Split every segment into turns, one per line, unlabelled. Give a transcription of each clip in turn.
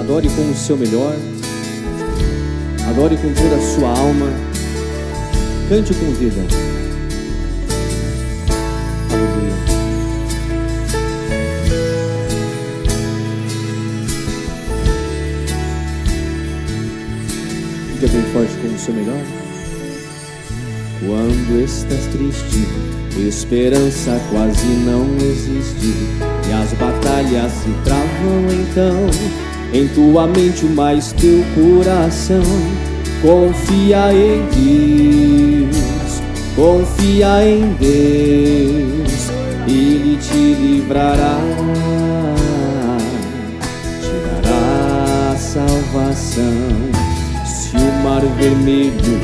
Adore com o seu melhor. Adore com toda a sua alma. Cante com vida. Aleluia. Diga bem forte com o seu melhor. Quando estás triste, esperança quase não existe, e as batalhas se travam então em tua mente, mais teu coração. Confia em Deus, confia em Deus, Ele te livrará, te dará a salvação. Se o mar vermelho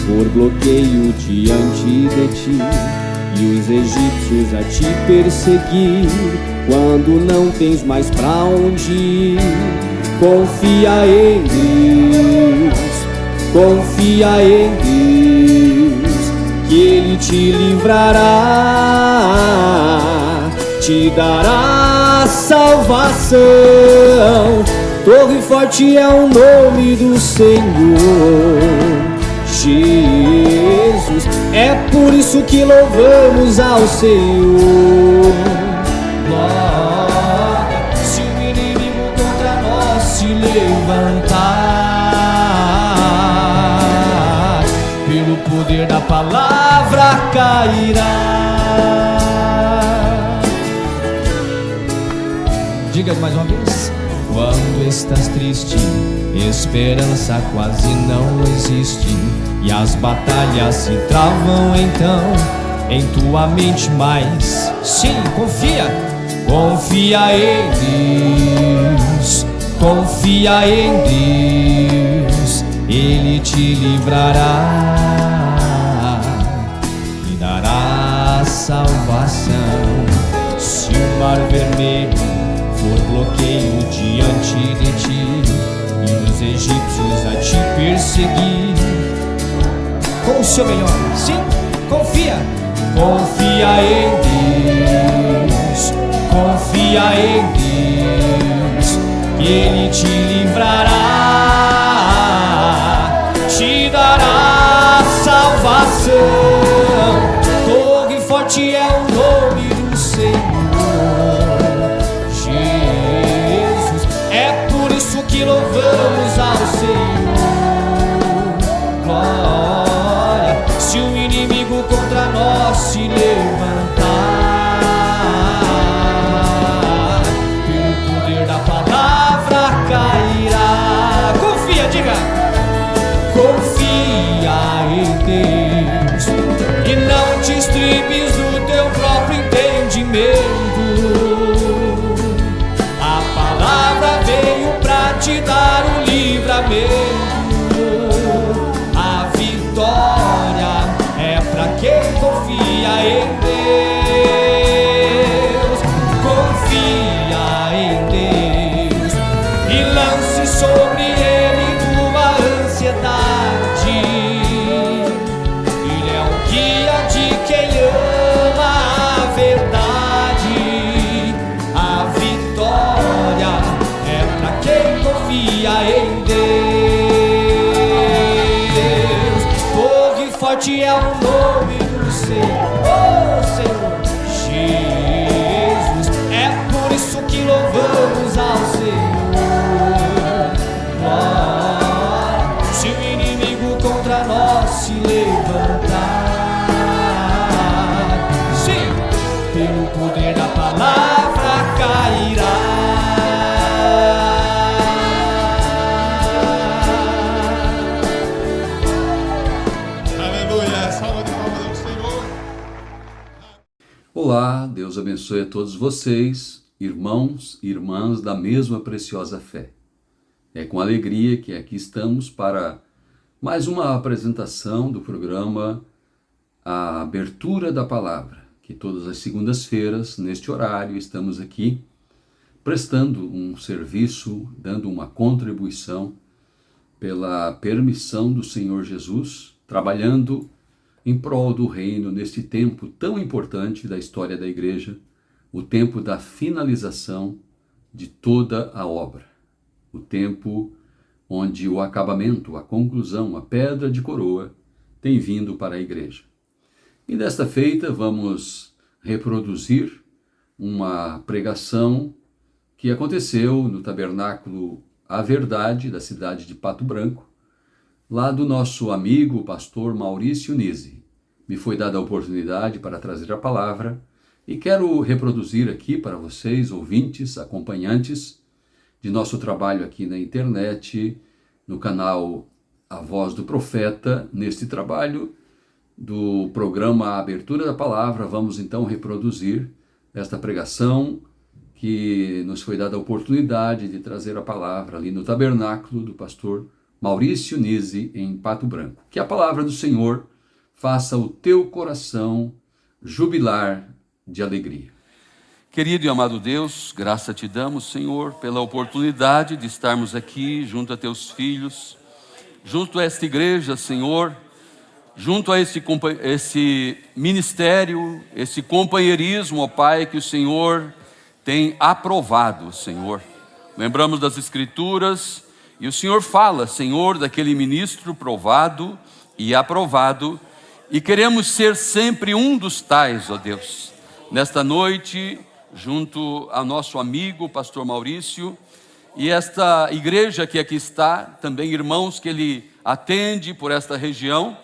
por bloqueio diante de ti, e os egípcios a te perseguir, quando não tens mais pra onde ir, confia em Deus, confia em Deus, que Ele te livrará, te dará salvação. Torre forte é o nome do Senhor Jesus, é por isso que louvamos ao Senhor. Glória, se o inimigo contra nós se levantar, pelo poder da palavra cairá. Diga mais uma vez. Quando estás triste, esperança quase não existe, e as batalhas se travam então em tua mente, mas sim, confia, confia em Deus, confia em Deus, Ele te livrará e dará salvação. Se o mar vermelho for bloqueio diante de ti, e os egípcios a te perseguir, com o seu melhor, sim, confia, confia em Deus, confia em Deus, que Ele te livrará, te dará salvação. Torre forte é o nome do Senhor Jesus, é por isso que louvamos ao Senhor. Glória, se o inimigo contra nós se levantar, pelo poder da palavra cairá. Confia, diga, confia em Deus, e não te estribes do teu próprio entendimento. A palavra veio pra te dar um livramento. A vitória é pra quem confia em Deus. Confia em Deus e lance sobre Ele tua ansiedade. Ele é o guia de quem ama a verdade. A vitória é pra quem confia em Deus. Torre forte é o nome do Senhor, Senhor Jesus, é por isso que louvamos ao Senhor. Glória, se o inimigo contra nós se levantar, sim, pelo poder da palavra cairá.
Aleluia, salva de palmas ao Senhor.
Olá, Deus abençoe a todos vocês, irmãos e irmãs da mesma preciosa fé. É com alegria que aqui estamos para mais uma apresentação do programa A Abertura da Palavra, que todas as segundas-feiras, neste horário, estamos aqui prestando um serviço, dando uma contribuição pela permissão do Senhor Jesus, trabalhando em prol do reino neste tempo tão importante da história da igreja, o tempo da finalização de toda a obra. o tempo onde o acabamento, a conclusão, a pedra de coroa tem vindo para a igreja. E desta feita vamos reproduzir uma pregação que aconteceu no Tabernáculo A Verdade, da cidade de Pato Branco, lá do nosso amigo pastor Maurício Nisi. Me foi dada a oportunidade para trazer a palavra e quero reproduzir aqui para vocês, ouvintes, acompanhantes de nosso trabalho aqui na internet, no canal A Voz do Profeta. Neste trabalho do programa Abertura da Palavra, vamos então reproduzir esta pregação que nos foi dada a oportunidade de trazer a palavra ali no tabernáculo do pastor Maurício Nisi, em Pato Branco. Que a palavra do Senhor faça o teu coração jubilar de alegria.
Querido e amado Deus, graça te damos, Senhor, pela oportunidade de estarmos aqui junto a teus filhos, junto a esta igreja, Senhor, junto a esse ministério, esse companheirismo, ó Pai, que o Senhor tem aprovado, Senhor. Lembramos das Escrituras e o Senhor fala, Senhor, daquele ministro provado e aprovado, e queremos ser sempre um dos tais, ó Deus. Nesta noite, junto ao nosso amigo, pastor Maurício, e esta igreja que aqui está, também irmãos que ele atende por esta região,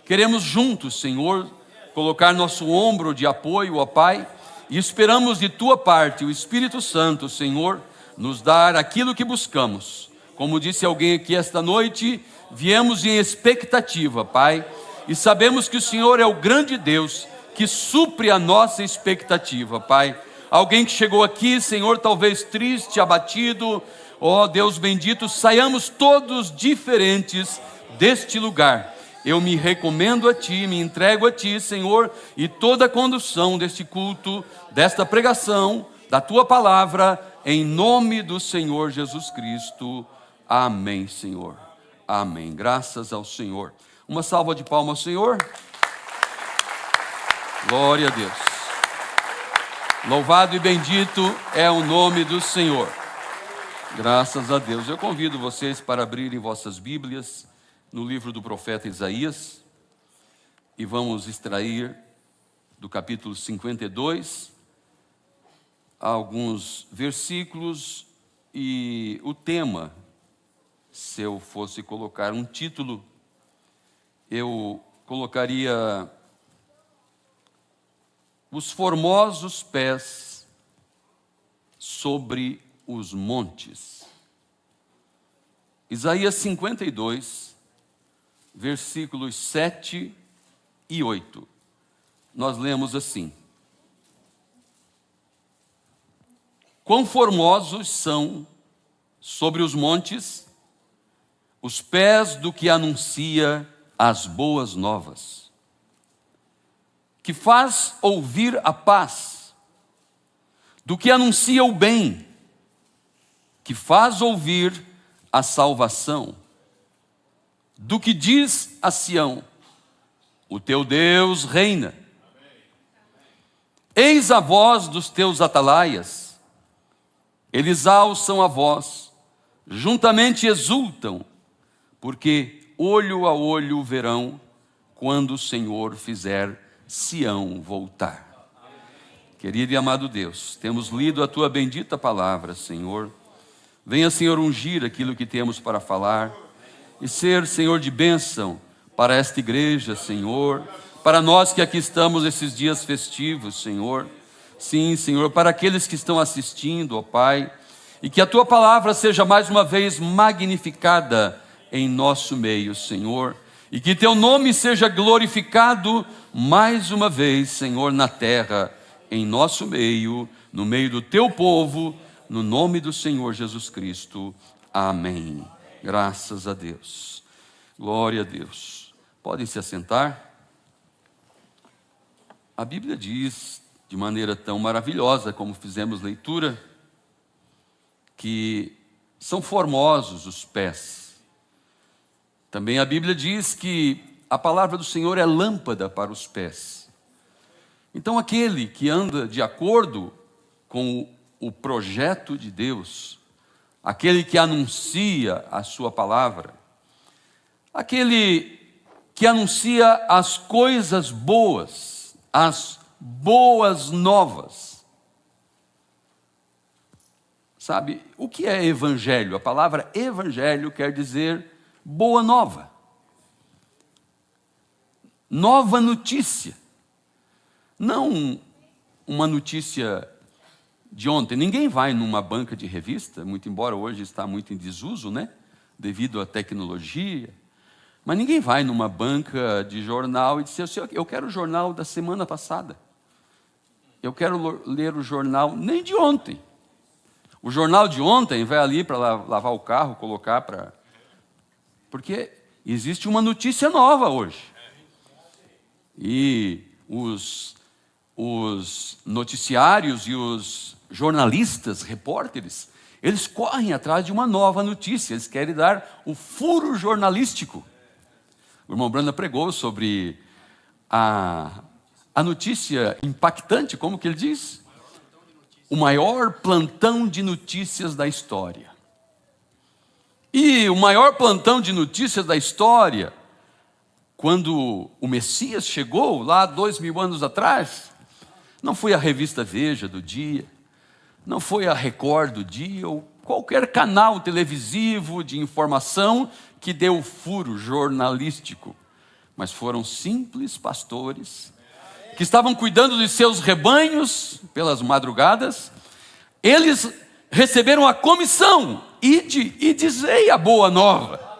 queremos juntos, Senhor, colocar nosso ombro de apoio, ó Pai, e esperamos de Tua parte, o Espírito Santo, Senhor, nos dar aquilo que buscamos. Como disse alguém aqui esta noite, viemos em expectativa, Pai, e sabemos que o Senhor é o grande Deus que supre a nossa expectativa, Pai. Alguém que chegou aqui, Senhor, talvez triste, abatido, ó Deus bendito, saiamos todos diferentes deste lugar. Eu me recomendo a Ti, me entrego a Ti, Senhor, e toda a condução deste culto, desta pregação, da Tua palavra, em nome do Senhor Jesus Cristo. Amém, Senhor. Amém. Graças ao Senhor. Uma salva de palmas ao Senhor. Glória a Deus. Louvado e bendito é o nome do Senhor. Graças a Deus. Eu convido vocês para abrirem vossas Bíblias no livro do profeta Isaías e vamos extrair do capítulo 52 alguns versículos e o tema, se eu fosse colocar um título, eu colocaria os formosos pés sobre os montes. Isaías 52, versículos 7 e 8. Nós lemos assim: quão formosos são sobre os montes os pés do que anuncia as boas novas, que faz ouvir a paz, do que anuncia o bem, que faz ouvir a salvação, do que diz a Sião: o teu Deus reina. Eis a voz dos teus atalaias, eles alçam a voz, juntamente exultam, porque olho a olho verão quando o Senhor fizer Sião voltar. Querido e amado Deus, temos lido a Tua bendita palavra, Senhor. Venha, Senhor, ungir aquilo que temos para falar e ser, Senhor, de bênção para esta igreja, Senhor, para nós que aqui estamos nesses dias festivos, Senhor. Sim, Senhor, para aqueles que estão assistindo, ó Pai, e que a Tua palavra seja mais uma vez magnificada em nosso meio, Senhor, e que Teu nome seja glorificado mais uma vez, Senhor, na terra, em nosso meio, no meio do Teu povo, no nome do Senhor Jesus Cristo. Amém. Graças a Deus. Glória a Deus. Podem se assentar. A Bíblia diz, de maneira tão maravilhosa como fizemos leitura, que são formosos os pés. Também a Bíblia diz que a palavra do Senhor é lâmpada para os pés. Então aquele que anda de acordo com o projeto de Deus, aquele que anuncia a sua palavra, aquele que anuncia as coisas boas, as boas novas. Sabe, o que é evangelho? A palavra evangelho quer dizer boa nova. Nova notícia. Não uma notícia de ontem. Ninguém vai numa banca de revista, muito embora hoje está muito em desuso, né? Devido à tecnologia. Mas ninguém vai numa banca de jornal e diz assim, eu quero o jornal da semana passada. Eu quero ler o jornal nem de ontem. O jornal de ontem vai ali para lavar o carro, colocar para... Porque existe uma notícia nova hoje. E os noticiários e os jornalistas, repórteres, eles correm atrás de uma nova notícia. Eles querem dar o furo jornalístico. O irmão Branda pregou sobre a notícia impactante, como que ele diz? O maior plantão de notícias da história. E o maior plantão de notícias da história, quando o Messias chegou, lá 2000 anos atrás, não foi a revista Veja do dia, não foi a Record do dia, ou qualquer canal televisivo de informação que deu o furo jornalístico, mas foram simples pastores que estavam cuidando de seus rebanhos pelas madrugadas. Eles receberam a comissão, ide e dizei a boa nova,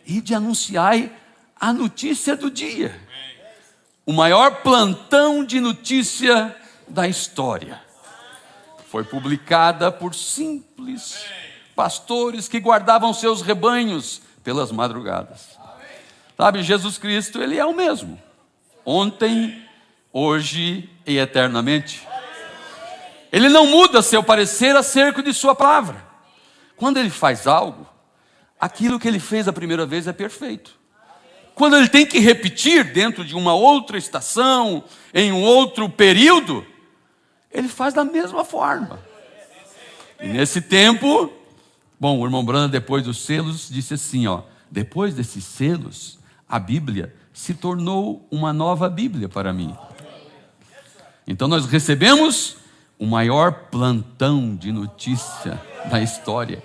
ide anunciai a notícia do dia, o maior plantão de notícia da história. Foi publicada por simples pastores que guardavam seus rebanhos pelas madrugadas. Sabe, Jesus Cristo, Ele é o mesmo, ontem, hoje e eternamente. Ele não muda seu parecer acerca de sua palavra. Quando Ele faz algo, aquilo que Ele fez a primeira vez é perfeito. Quando Ele tem que repetir dentro de uma outra estação, em um outro período, Ele faz da mesma forma. E nesse tempo, bom, o irmão Branda, depois dos selos, disse assim, depois desses selos, a Bíblia se tornou uma nova Bíblia para mim. Então nós recebemos o maior plantão de notícia da história,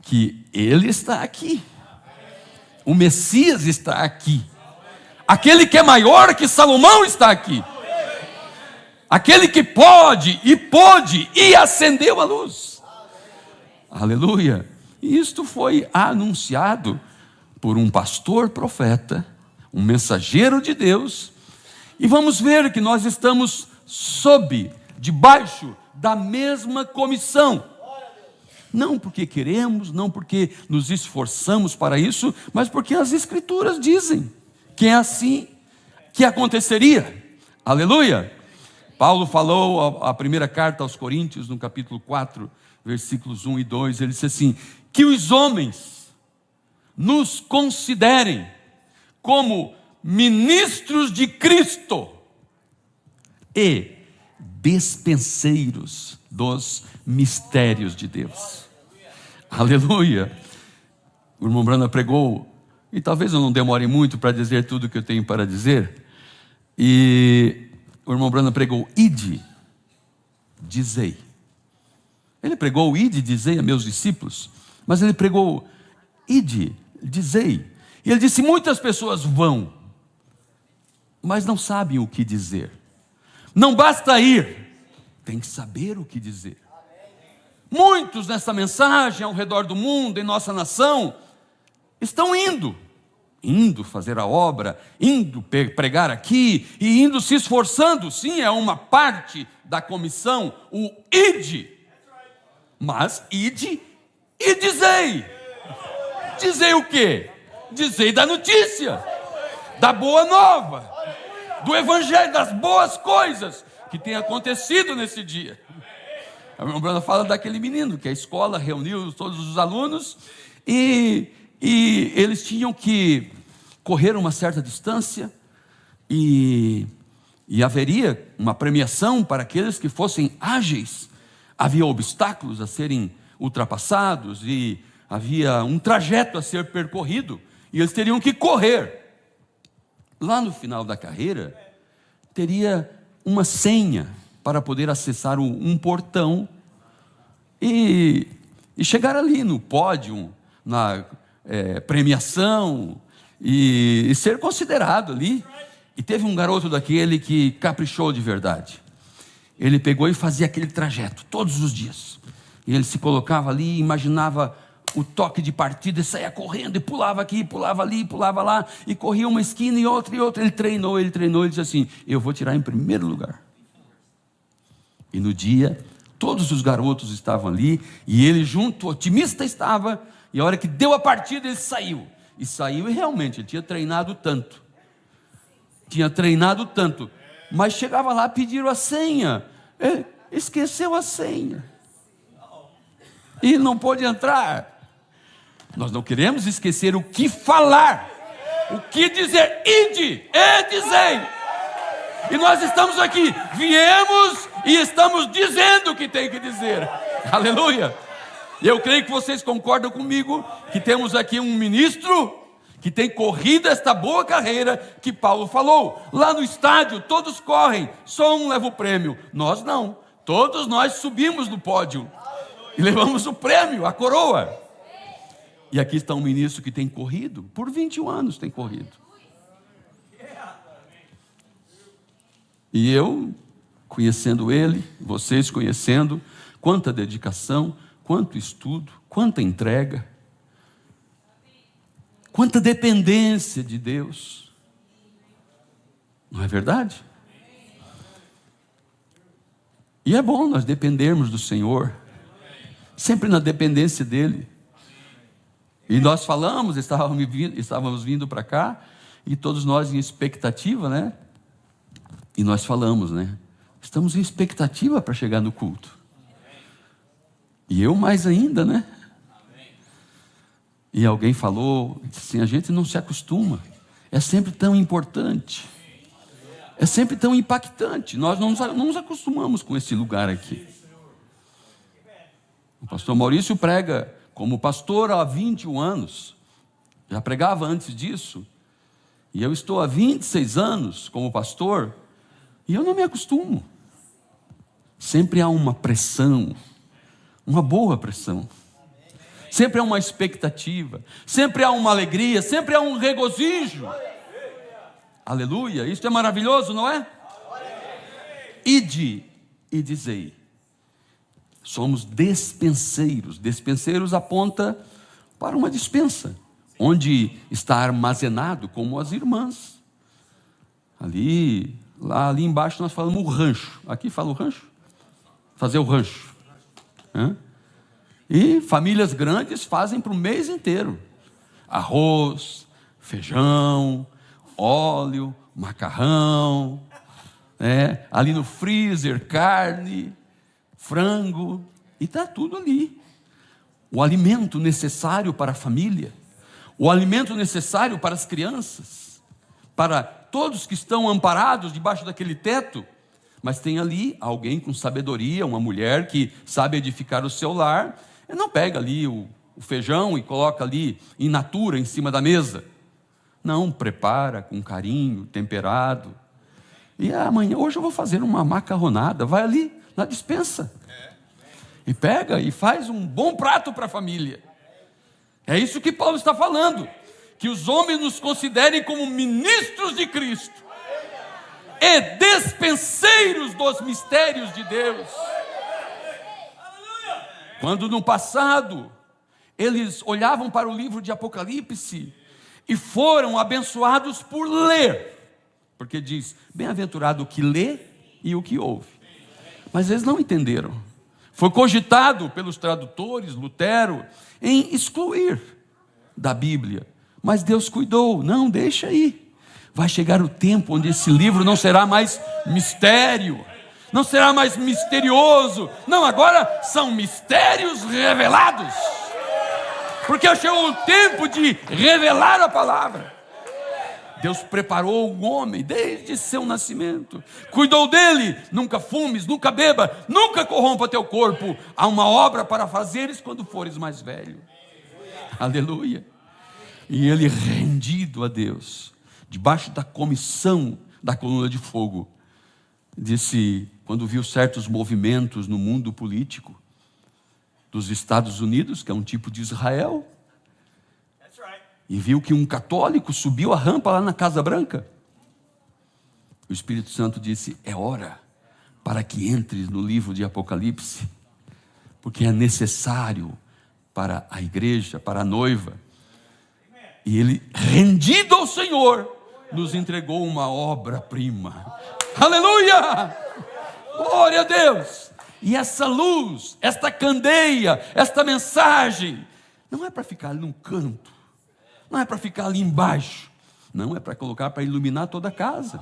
que Ele está aqui, o Messias está aqui, aquele que é maior que Salomão está aqui, aquele que pode e pôde e acendeu a luz. Aleluia! E isto foi anunciado por um pastor profeta, um mensageiro de Deus, e vamos ver que nós estamos debaixo da mesma comissão. Não porque queremos, não porque nos esforçamos para isso, mas porque as Escrituras dizem que é assim que aconteceria. Aleluia! Paulo falou a primeira carta aos Coríntios, no capítulo 4, versículos 1 e 2, ele disse assim, que os homens nos considerem como ministros de Cristo e despenseiros dos mistérios de Deus. Aleluia! O irmão Branda pregou, e talvez eu não demore muito para dizer tudo o que eu tenho para dizer, e o irmão Branda pregou, ide, dizei. Ele pregou, ide, dizei a meus discípulos, mas ele pregou, ide, dizei. E ele disse, muitas pessoas vão, mas não sabem o que dizer. Não basta ir, tem que saber o que dizer. Muitos nessa mensagem ao redor do mundo, em nossa nação, estão indo fazer a obra, indo pregar aqui e indo se esforçando. Sim, é uma parte da comissão, o ide. Mas ide e dizei. Dizei o quê? Dizei da notícia, da boa nova, do evangelho, das boas coisas que tem acontecido nesse dia. A irmã Branda fala daquele menino que a escola reuniu todos os alunos e eles tinham que correr uma certa distância e haveria uma premiação para aqueles que fossem ágeis Havia obstáculos a serem ultrapassados e havia um trajeto a ser percorrido, e eles teriam que correr. Lá no final da carreira, teria uma senha para poder acessar um portão e chegar ali no pódio, na premiação, e ser considerado ali. E teve um garoto daquele que caprichou de verdade. Ele pegou e fazia aquele trajeto todos os dias. E ele se colocava ali, imaginava o toque de partida, e saía correndo, e pulava aqui, pulava ali, pulava lá, e corria uma esquina e outra e outra. Ele treinou, ele disse assim: eu vou tirar em primeiro lugar. E no dia, todos os garotos estavam ali, e ele junto, otimista estava, e a hora que deu a partida, ele saiu. E saiu, e realmente, ele tinha treinado tanto, mas chegava lá, pediram a senha, ele esqueceu a senha, e não pôde entrar. Nós não queremos esquecer o que falar, o que dizer. Ide e dizei. E nós estamos aqui, viemos e estamos dizendo o que tem que dizer. Aleluia. Eu creio que vocês concordam comigo que temos aqui um ministro que tem corrido esta boa carreira que Paulo falou. Lá no estádio todos correm, só um leva o prêmio. Nós não, todos nós subimos no pódio e levamos o prêmio, a coroa. E aqui está um ministro que tem corrido, por 21 anos tem corrido. E eu, conhecendo ele, vocês conhecendo, quanta dedicação, quanto estudo, quanta entrega, quanta dependência de Deus. Não é verdade? E é bom nós dependermos do Senhor, sempre na dependência dEle. E nós falamos, estávamos vindo para cá, e todos nós em expectativa, né? E nós falamos, né? Estamos em expectativa para chegar no culto. E eu mais ainda, né? E alguém falou, disse assim: a gente não se acostuma, é sempre tão importante, é sempre tão impactante. Nós não nos acostumamos com esse lugar aqui. O pastor Maurício prega como pastor há 21 anos, já pregava antes disso, e eu estou há 26 anos como pastor, e eu não me acostumo. Sempre há uma pressão, uma boa pressão, sempre há uma expectativa, sempre há uma alegria, sempre há um regozijo. Aleluia, isso é maravilhoso, não é? Ide e dizei. Somos despenseiros. Despenseiros aponta para uma despensa, onde está armazenado, como as irmãs. Ali embaixo nós falamos o rancho. Aqui fala o rancho? Fazer o rancho. E famílias grandes fazem para o mês inteiro. Arroz, feijão, óleo, macarrão, ali no freezer, carne, frango, e está tudo ali. O alimento necessário para a família, o alimento necessário para as crianças, para todos que estão amparados debaixo daquele teto. Mas tem ali alguém com sabedoria, uma mulher que sabe edificar o seu lar. Ele não pega ali o feijão e coloca ali in natura em cima da mesa. Não, prepara com carinho, temperado. E hoje eu vou fazer uma macarronada. Vai ali na despensa e pega e faz um bom prato para a família. É isso que Paulo está falando, que os homens nos considerem como ministros de Cristo e despenseiros dos mistérios de Deus. Quando no passado eles olhavam para o livro de Apocalipse e foram abençoados por ler, porque diz: bem-aventurado o que lê e o que ouve. Mas eles não entenderam. Foi cogitado pelos tradutores, Lutero, em excluir da Bíblia. Mas Deus cuidou. Não, deixa aí. Vai chegar o tempo onde esse livro não será mais mistério, não será mais misterioso. Não, agora são mistérios revelados. Porque chegou o tempo de revelar a palavra. Deus preparou o homem desde seu nascimento, cuidou dele. Nunca fumes, nunca beba, nunca corrompa teu corpo. Há uma obra para fazeres quando fores mais velho. Aleluia. E ele, rendido a Deus, debaixo da comissão da coluna de fogo, disse, quando viu certos movimentos no mundo político dos Estados Unidos, que é um tipo de Israel, e viu que um católico subiu a rampa lá na Casa Branca, o Espírito Santo disse, é hora para que entres no livro de Apocalipse, porque é necessário para a igreja, para a noiva. E ele, rendido ao Senhor, nos entregou uma obra-prima. Aleluia! Glória a Deus! E essa luz, esta candeia, esta mensagem, não é para ficar ali num canto, não é para ficar ali embaixo, não, é para colocar para iluminar toda a casa.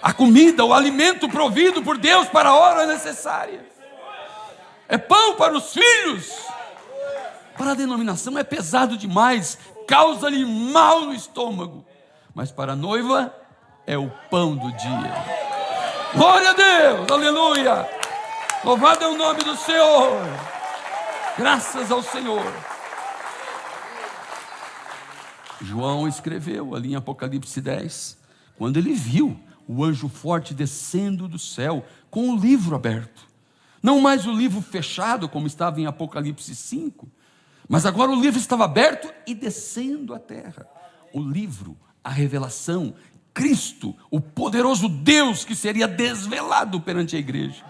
A comida, o alimento provido por Deus para a hora necessária. É pão para os filhos. Para a denominação é pesado demais, causa-lhe mal no estômago. Mas para a noiva é o pão do dia. Glória a Deus, aleluia. Louvado é o nome do Senhor. Graças ao Senhor. João escreveu ali em Apocalipse 10, quando ele viu o anjo forte descendo do céu com o livro aberto. Não mais o livro fechado, como estava em Apocalipse 5, mas agora o livro estava aberto e descendo à terra. O livro, a revelação, Cristo, o poderoso Deus que seria desvelado perante a igreja.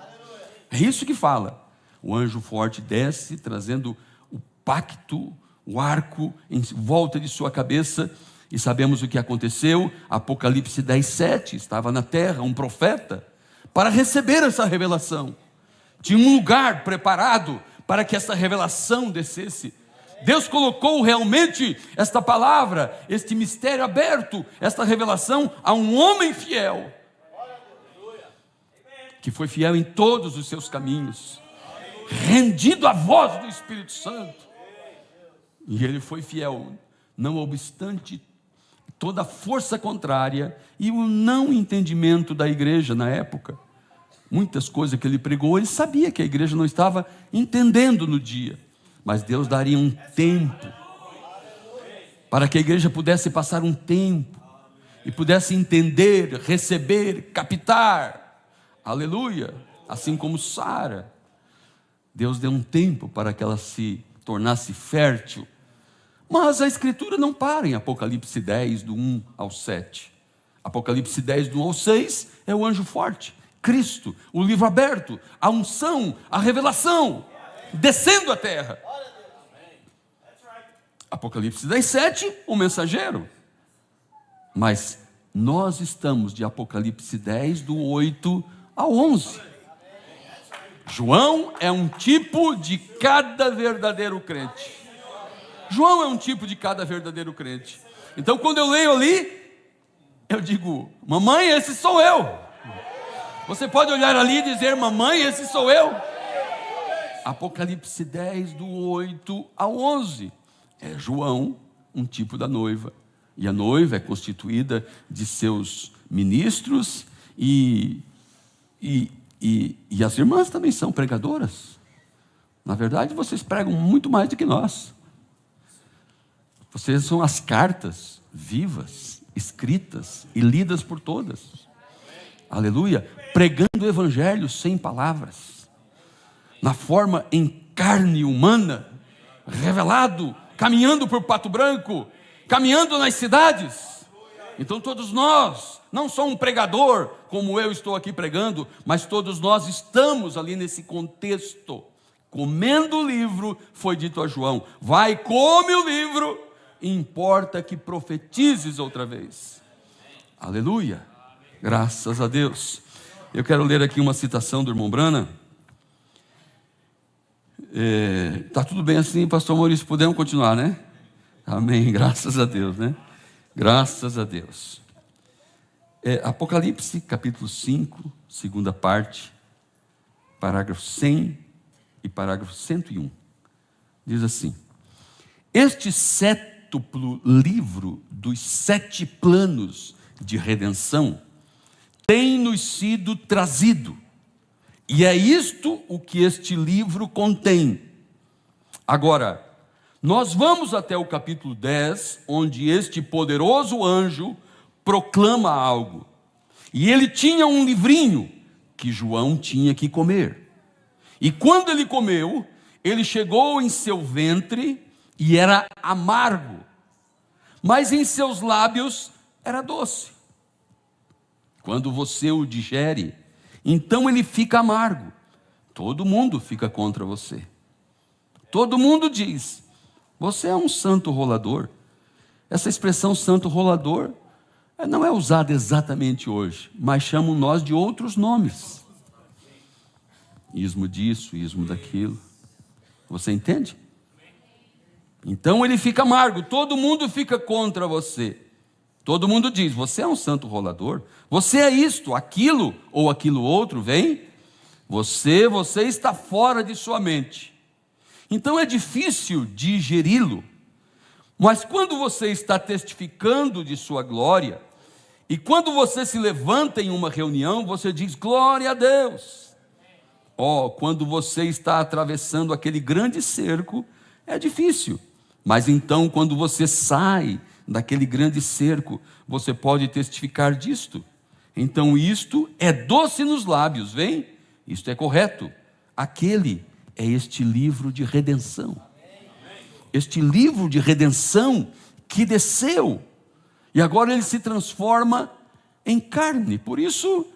É isso que fala. O anjo forte desce, trazendo o pacto, o arco em volta de sua cabeça, e sabemos o que aconteceu. Apocalipse 10:7, estava na terra um profeta para receber essa revelação. Tinha um lugar preparado para que essa revelação descesse. Deus colocou realmente esta palavra, este mistério aberto, esta revelação a um homem fiel, que foi fiel em todos os seus caminhos, rendido à voz do Espírito Santo. E ele foi fiel, não obstante toda a força contrária e o não entendimento da igreja na época. Muitas coisas que ele pregou, ele sabia que a igreja não estava entendendo no dia, mas Deus daria um tempo para que a igreja pudesse passar um tempo e pudesse entender, receber, captar. Aleluia! Assim como Sara, Deus deu um tempo para que ela se tornasse fértil. Mas a Escritura não para em Apocalipse 10, do 1 ao 7. Apocalipse 10, do 1 ao 6, é o anjo forte, Cristo, o livro aberto, a unção, a revelação, descendo à terra. Apocalipse 10, 7, o mensageiro. Mas nós estamos de Apocalipse 10, do 8 ao 11. João é um tipo de cada verdadeiro crente. João é um tipo de cada verdadeiro crente. Então, quando eu leio ali, eu digo, mamãe, esse sou eu. Você pode olhar ali e dizer, mamãe, esse sou eu. Apocalipse 10, do 8 ao 11. É João, um tipo da noiva. E a noiva é constituída de seus ministros e as irmãs também são pregadoras. Na verdade, vocês pregam muito mais do que nós. Vocês são as cartas vivas, escritas e lidas por todas. Aleluia. Pregando o evangelho sem palavras, na forma em carne humana, revelado, caminhando por Pato Branco, caminhando nas cidades. Então todos nós, não só um pregador, como eu estou aqui pregando, mas todos nós estamos ali nesse contexto. Comendo o livro, foi dito a João, vai, come o livro, importa que profetizes outra vez. Aleluia, graças a Deus. Eu quero ler aqui uma citação do irmão Brana. Tá tudo bem assim, pastor Maurício, podemos continuar, né? Amém, graças a Deus, né? Graças a Deus. Apocalipse, capítulo 5, segunda parte, parágrafo 100 e parágrafo 101. Diz assim: este cetro quíntuplo livro dos 7 planos de redenção tem nos sido trazido. E é isto o que este livro contém. Agora, nós vamos até o capítulo 10, onde este poderoso anjo proclama algo. E ele tinha um livrinho que João tinha que comer. E quando ele comeu, ele chegou em seu ventre e era amargo, mas em seus lábios era doce. Quando você o digere, então ele fica amargo. Todo mundo fica contra você. Todo mundo diz: você é um santo rolador. Essa expressão santo rolador não é usada exatamente hoje, mas chamam nós de outros nomes. Ismo disso, ismo daquilo. Você entende? Então ele fica amargo, todo mundo fica contra você. Todo mundo diz: você é um santo rolador, você é isto, aquilo ou aquilo outro, vem. Você está fora de sua mente. Então é difícil digeri-lo. Mas quando você está testificando de sua glória, e quando você se levanta em uma reunião, você diz: glória a Deus. Quando você está atravessando aquele grande cerco, é difícil. Mas então, quando você sai daquele grande cerco, você pode testificar disto. Então isto é doce nos lábios, vem? Isto é correto. Aquele é este livro de redenção. Este livro de redenção que desceu. E agora ele se transforma em carne. Por isso,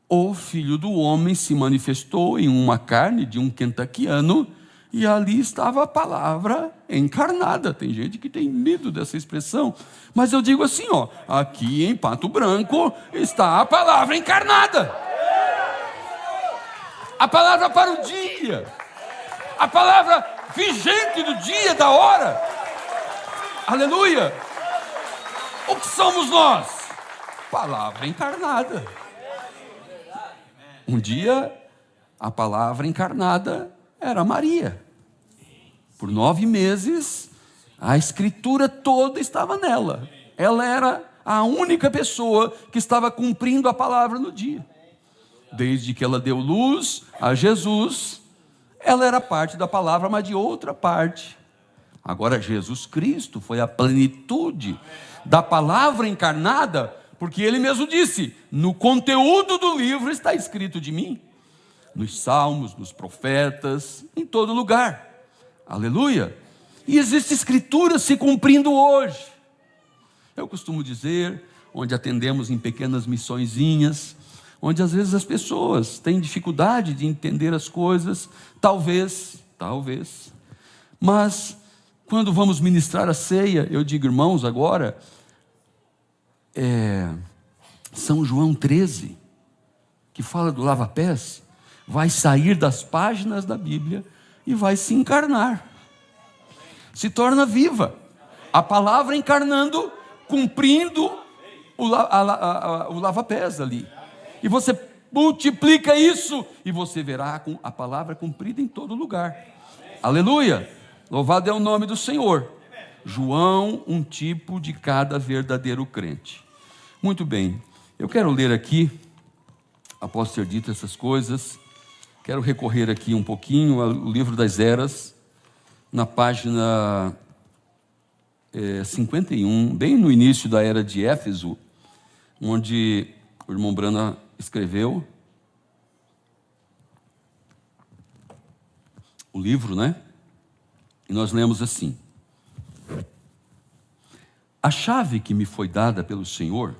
o Filho do Homem se manifestou em uma carne de um kentuckiano, e ali estava a palavra encarnada. Tem gente que tem medo dessa expressão, mas eu digo assim, aqui em Pato Branco está a palavra encarnada. A palavra para o dia, a palavra vigente do dia, da hora. Aleluia! O que somos nós? Palavra encarnada. Um dia, a palavra encarnada era Maria. Por 9 meses, a escritura toda estava nela. Ela era a única pessoa que estava cumprindo a palavra no dia. Desde que ela deu luz a Jesus, ela era parte da palavra, mas de outra parte. Agora Jesus Cristo foi a plenitude da palavra encarnada, porque ele mesmo disse: no conteúdo do livro está escrito de mim, nos salmos, nos profetas, em todo lugar. Aleluia! E existe escritura se cumprindo hoje. Eu costumo dizer, onde atendemos em pequenas missõezinhas, onde às vezes as pessoas têm dificuldade de entender as coisas, talvez, mas quando vamos ministrar a ceia, eu digo: irmãos, agora São João 13, que fala do lava-pés, vai sair das páginas da Bíblia e vai se encarnar, se torna viva, a palavra encarnando, cumprindo o lava-pés ali, e você multiplica isso, e você verá a palavra cumprida em todo lugar. Aleluia, louvado é o nome do Senhor. João, um tipo de cada verdadeiro crente. Muito bem, eu quero ler aqui, após ter dito essas coisas, quero recorrer aqui um pouquinho ao livro das Eras, na página 51, bem no início da era de Éfeso, onde o irmão Brana escreveu o livro, né? E nós lemos assim: a chave que me foi dada pelo Senhor,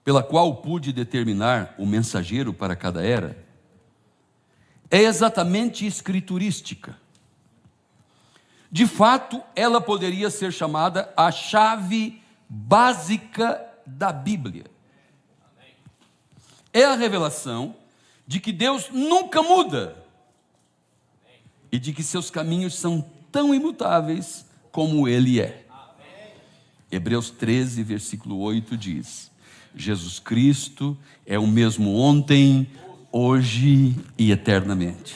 pela qual pude determinar o mensageiro para cada era, é exatamente escriturística. De fato, ela poderia ser chamada a chave básica da Bíblia. É a revelação de que Deus nunca muda e de que seus caminhos são tão imutáveis como Ele é. Hebreus 13, versículo 8 diz: Jesus Cristo é o mesmo ontem, hoje e eternamente.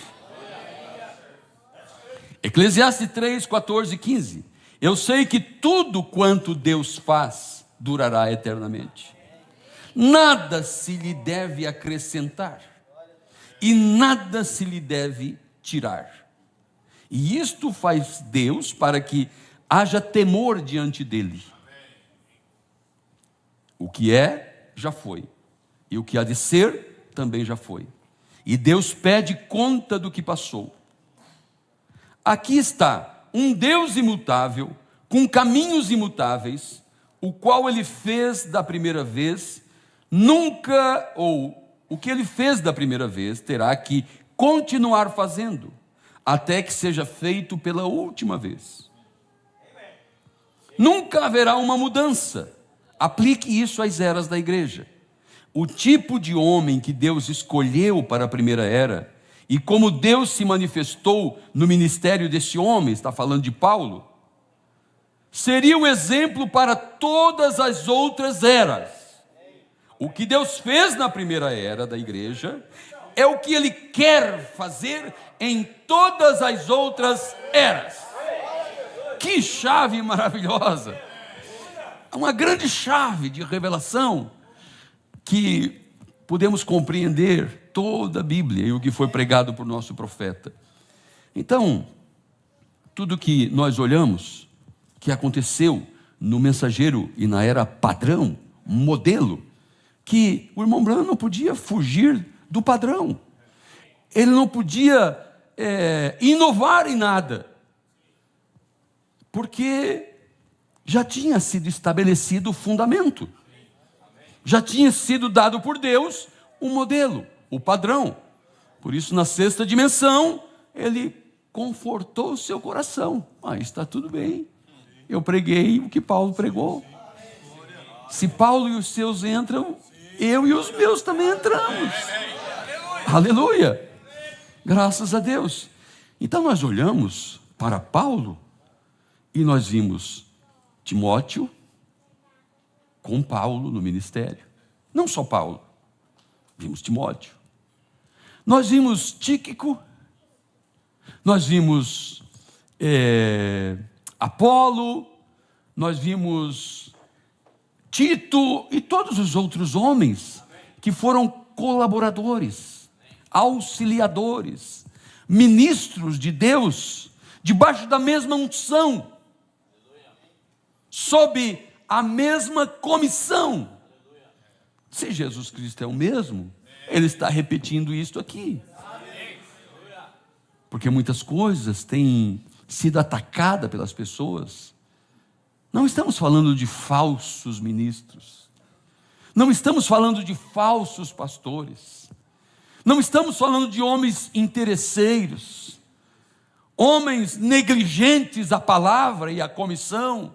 Eclesiastes 3, 14 e 15. Eu sei que tudo quanto Deus faz durará eternamente. Nada se lhe deve acrescentar e nada se lhe deve tirar. E isto faz Deus para que haja temor diante dele. O que é, já foi. E o que há de ser, também já foi. E Deus pede conta do que passou. Aqui está um Deus imutável, com caminhos imutáveis, o qual ele fez da primeira vez, nunca, ou o que ele fez da primeira vez, terá que continuar fazendo, até que seja feito pela última vez. Nunca haverá uma mudança. Aplique isso às eras da igreja. O tipo de homem que Deus escolheu para a primeira era, e como Deus se manifestou no ministério desse homem, está falando de Paulo, seria o exemplo para todas as outras eras. O que Deus fez na primeira era da igreja é o que Ele quer fazer em todas as outras eras. Que chave maravilhosa! Uma grande chave de revelação que podemos compreender toda a Bíblia e o que foi pregado por nosso profeta. Então, tudo que nós olhamos, que aconteceu no mensageiro e na era padrão, modelo, que o irmão Branham não podia fugir do padrão. Ele não podia inovar em nada, porque já tinha sido estabelecido o fundamento. Já tinha sido dado por Deus o modelo, o padrão. Por isso, na sexta dimensão, ele confortou o seu coração. Está tudo bem. Eu preguei o que Paulo pregou. Se Paulo e os seus entram, eu e os meus também entramos. Aleluia! Graças a Deus. Então nós olhamos para Paulo e nós vimos Timóteo com Paulo no ministério. Não só Paulo, vimos Timóteo. Nós vimos Tíquico, nós vimos Apolo, nós vimos Tito e todos os outros homens que foram colaboradores, auxiliadores, ministros de Deus, debaixo da mesma unção, sob a mesma comissão. Se Jesus Cristo é o mesmo, Ele está repetindo isto aqui. Porque muitas coisas têm sido atacadas pelas pessoas. Não estamos falando de falsos ministros. Não estamos falando de falsos pastores. Não estamos falando de homens interesseiros, homens negligentes à palavra e à comissão.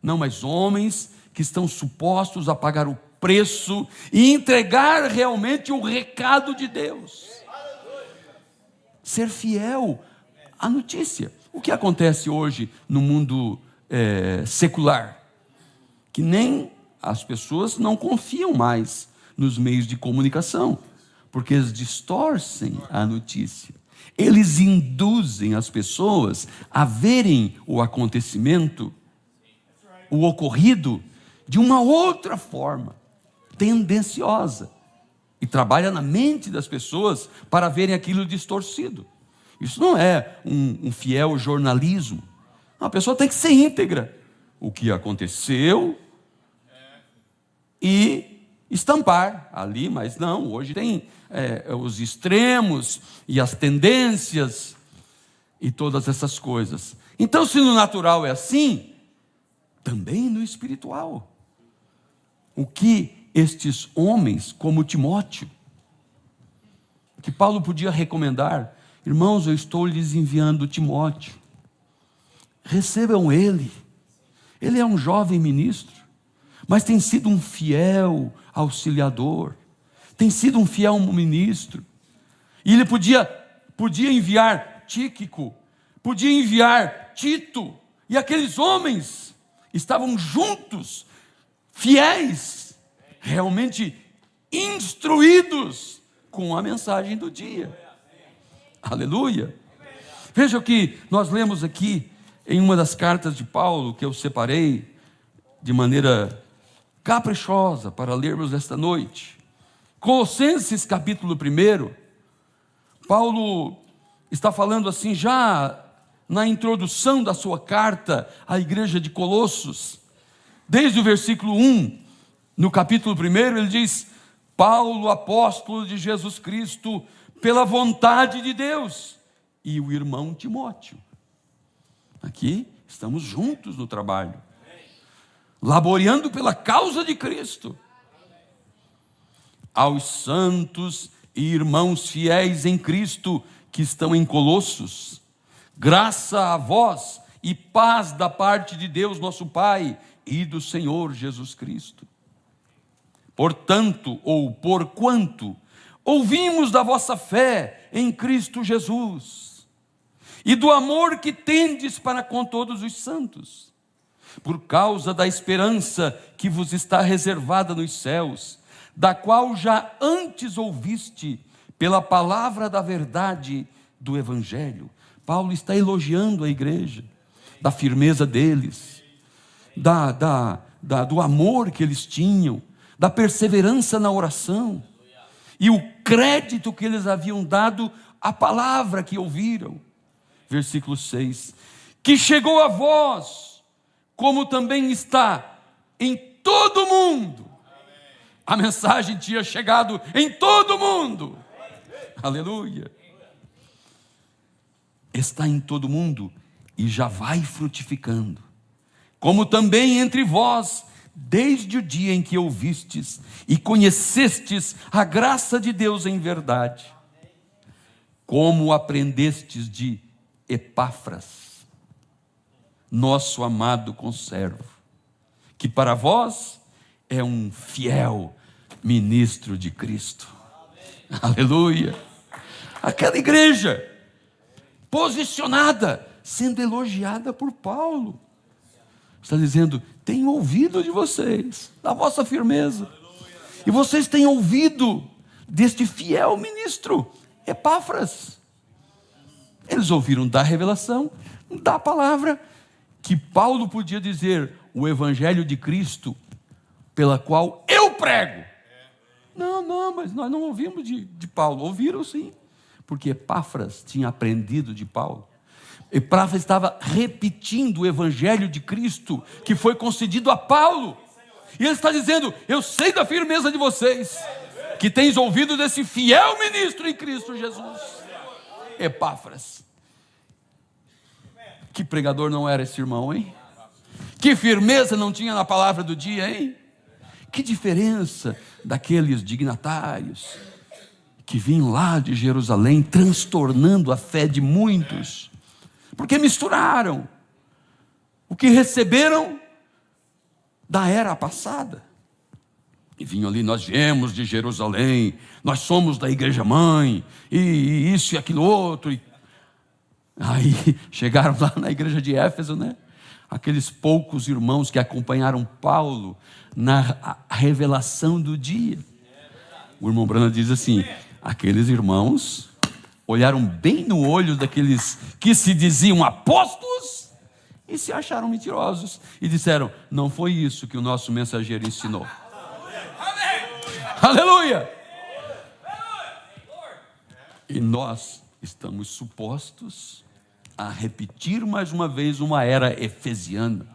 Não, mas homens que estão supostos a pagar o preço e entregar realmente o recado de Deus. Ser fiel à notícia. O que acontece hoje no mundo secular? Que nem as pessoas não confiam mais nos meios de comunicação, porque eles distorcem a notícia. Eles induzem as pessoas a verem o acontecimento, o ocorrido, de uma outra forma, tendenciosa, e trabalha na mente das pessoas para verem aquilo distorcido. Isso não é um fiel jornalismo. A pessoa tem que ser íntegra. O que aconteceu e estampar ali, mas não, hoje tem os extremos e as tendências e todas essas coisas. Então, se no natural é assim, também no espiritual. O que estes homens, como Timóteo, que Paulo podia recomendar: irmãos, eu estou lhes enviando Timóteo, recebam ele. Ele é um jovem ministro, mas tem sido um fiel auxiliador, tem sido um fiel ministro. E ele podia enviar Tíquico, podia enviar Tito, e aqueles homens estavam juntos, fiéis, realmente instruídos com a mensagem do dia. Aleluia! Veja o que nós lemos aqui em uma das cartas de Paulo, que eu separei de maneira caprichosa para lermos esta noite. Colossenses capítulo 1, Paulo está falando assim, já na introdução da sua carta à igreja de Colossos, desde o versículo 1, no capítulo 1, ele diz: Paulo, apóstolo de Jesus Cristo, pela vontade de Deus, e o irmão Timóteo. Aqui estamos juntos no trabalho, laboreando pela causa de Cristo. Aos santos e irmãos fiéis em Cristo que estão em Colossos, graça a vós e paz da parte de Deus nosso Pai e do Senhor Jesus Cristo. Portanto, ou porquanto, ouvimos da vossa fé em Cristo Jesus e do amor que tendes para com todos os santos, por causa da esperança que vos está reservada nos céus, da qual já antes ouviste pela palavra da verdade do Evangelho. Paulo está elogiando a igreja, da firmeza deles, do amor que eles tinham, da perseverança na oração, e o crédito que eles haviam dado à palavra que ouviram. Versículo 6, que chegou a vós, como também está em todo o mundo. A mensagem tinha chegado em todo o mundo. Aleluia. Está em todo o mundo e já vai frutificando, como também entre vós, desde o dia em que ouvistes e conhecestes a graça de Deus em verdade, como aprendestes de Epáfras, nosso amado conservo, que para vós é um fiel ministro de Cristo. Aleluia. Aquela igreja posicionada, sendo elogiada por Paulo, está dizendo: tenho ouvido de vocês, da vossa firmeza, e vocês têm ouvido deste fiel ministro Epáfras. Eles ouviram da revelação, da palavra, que Paulo podia dizer: o evangelho de Cristo, pela qual eu prego. Não, mas nós não ouvimos de Paulo. Ouviram sim, porque Epáfras tinha aprendido de Paulo. Epáfras estava repetindo o evangelho de Cristo que foi concedido a Paulo, e ele está dizendo: eu sei da firmeza de vocês, que tens ouvido desse fiel ministro em Cristo Jesus. Epáfras. Que pregador não era esse irmão, hein? Que firmeza não tinha na palavra do dia, hein? Que diferença daqueles dignatários que vinham lá de Jerusalém, transtornando a fé de muitos, porque misturaram o que receberam da era passada. E vinham ali: nós viemos de Jerusalém, nós somos da igreja mãe, e isso e aquilo outro. E aí chegaram lá na igreja de Éfeso, né? Aqueles poucos irmãos que acompanharam Paulo na revelação do dia. O irmão Branham diz assim: aqueles irmãos olharam bem no olho daqueles que se diziam apóstolos e se acharam mentirosos, e disseram: não foi isso que o nosso mensageiro ensinou. Aleluia! E nós estamos supostos a repetir mais uma vez uma era efesiana,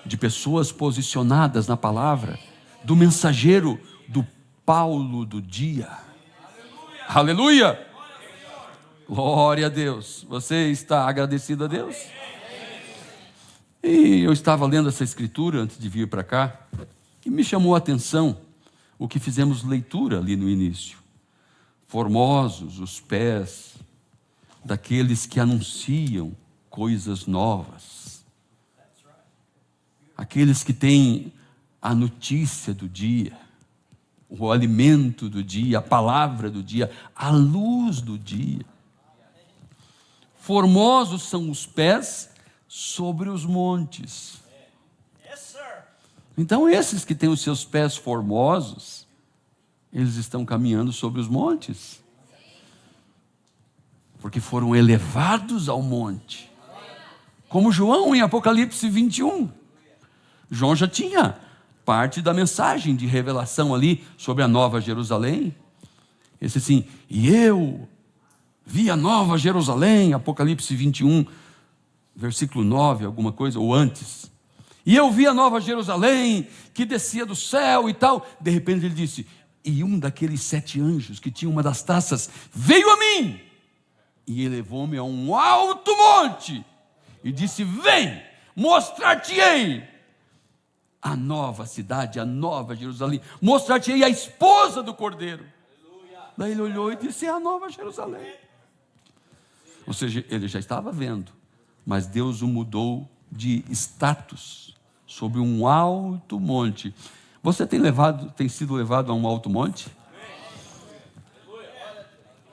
de pessoas posicionadas na palavra, do mensageiro, do Paulo do dia. Aleluia! Glória a Deus. Você está agradecido a Deus? E eu estava lendo essa escritura antes de vir para cá, e me chamou a atenção o que fizemos leitura ali no início. Formosos os pés daqueles que anunciam coisas novas, aqueles que têm a notícia do dia, o alimento do dia, a palavra do dia, a luz do dia. Formosos são os pés sobre os montes. Então esses que têm os seus pés formosos, eles estão caminhando sobre os montes. Porque foram elevados ao monte. Como João em Apocalipse 21. João já tinha parte da mensagem de revelação ali sobre a Nova Jerusalém. Ele disse assim: e eu vi a Nova Jerusalém, Apocalipse 21, versículo 9, alguma coisa, ou antes. E eu vi a Nova Jerusalém, que descia do céu e tal. De repente ele disse: e um daqueles 7 anjos que tinha uma das taças veio a mim e elevou-me a um alto monte e disse: vem, mostrar-te-ei a nova cidade, a nova Jerusalém, mostrar-te-ei a esposa do Cordeiro. Daí ele olhou e disse: é a Nova Jerusalém. Ou seja, ele já estava vendo, mas Deus o mudou de status sobre um alto monte. Você tem sido levado a um alto monte?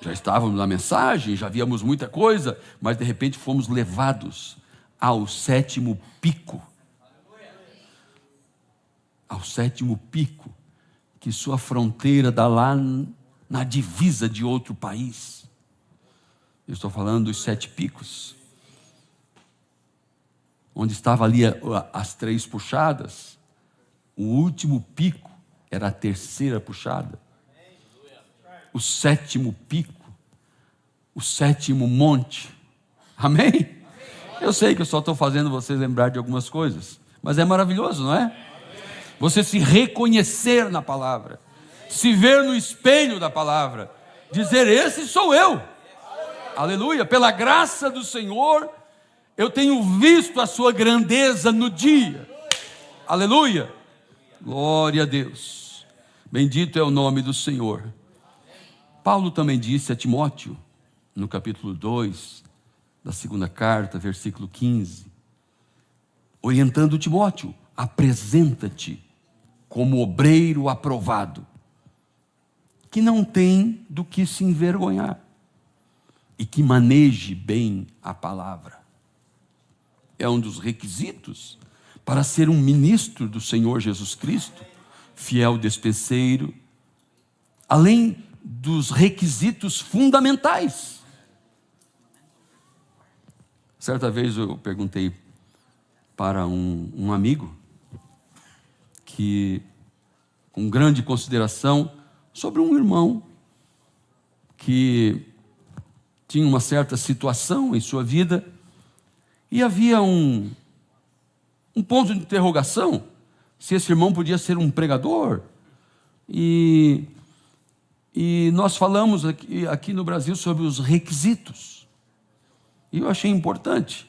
Já estávamos na mensagem, já víamos muita coisa, mas de repente fomos levados ao 7º pico. Ao 7º pico, que sua fronteira dá lá na divisa de outro país. Eu estou falando dos 7 picos. Onde estava ali as 3 puxadas, o último pico era a 3ª puxada. O 7º pico, o 7º monte. Amém? Eu sei que eu só estou fazendo vocês lembrar de algumas coisas, mas é maravilhoso, não é? Você se reconhecer na palavra, se ver no espelho da palavra, dizer: esse sou eu. Aleluia, pela graça do Senhor, eu tenho visto a sua grandeza no dia. Aleluia, glória a Deus, bendito é o nome do Senhor. Paulo também disse a Timóteo, no capítulo 2 da 2ª carta, versículo 15, orientando Timóteo: apresenta-te como obreiro aprovado, que não tem do que se envergonhar e que maneje bem a palavra. É um dos requisitos para ser um ministro do Senhor Jesus Cristo, fiel despenseiro, além dos requisitos fundamentais. Certa vez eu perguntei para um amigo, que, com grande consideração, sobre um irmão que tinha uma certa situação em sua vida, e havia um ponto de interrogação, se esse irmão podia ser um pregador. E nós falamos aqui no Brasil sobre os requisitos, e eu achei importante,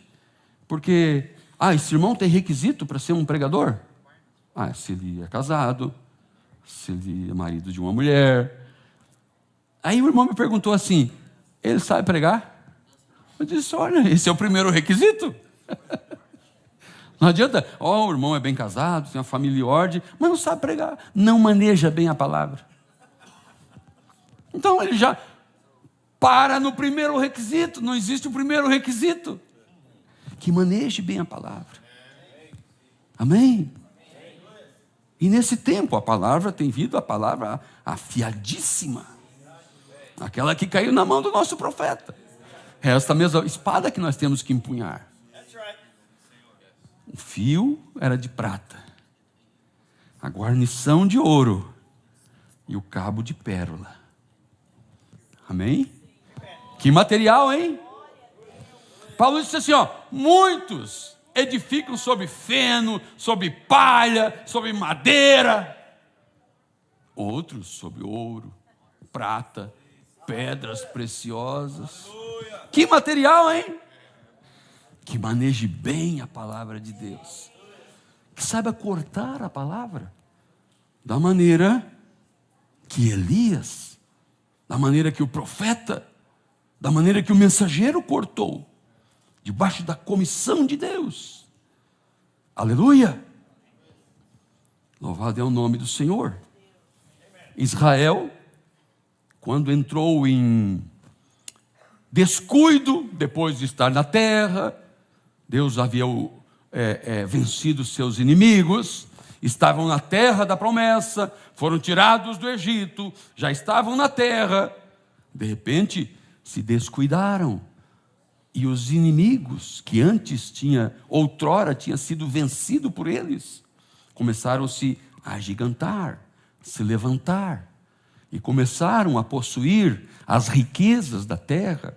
porque, esse irmão tem requisito para ser um pregador? Se ele é casado, se ele é marido de uma mulher. Aí o irmão me perguntou assim: ele sabe pregar? Eu disse: olha, esse é o primeiro requisito. Não adianta, o irmão é bem casado, tem uma família em ordem, mas não sabe pregar, não maneja bem a palavra. Então ele já para no primeiro requisito. Não existe o primeiro requisito: que maneje bem a palavra. Amém? E nesse tempo a palavra tem vindo, a palavra afiadíssima, aquela que caiu na mão do nosso profeta. É esta mesma espada que nós temos que empunhar. O fio era de prata, a guarnição de ouro e o cabo de pérola. Amém? Que material, hein? Paulo disse assim: muitos edificam sobre feno, sobre palha, sobre madeira, outros sobre ouro, prata, pedras preciosas. Que material, hein? Que maneje bem a palavra de Deus, que saiba cortar a palavra da maneira que Elias, da maneira que o profeta, da maneira que o mensageiro cortou, debaixo da comissão de Deus. Aleluia! Louvado é o nome do Senhor. Israel, quando entrou em descuido, depois de estar na terra, Deus havia vencido seus inimigos, estavam na terra da promessa, foram tirados do Egito, já estavam na terra. De repente, se descuidaram. E os inimigos que outrora tinha sido vencido por eles, começaram a se agigantar, se levantar, e começaram a possuir as riquezas da terra,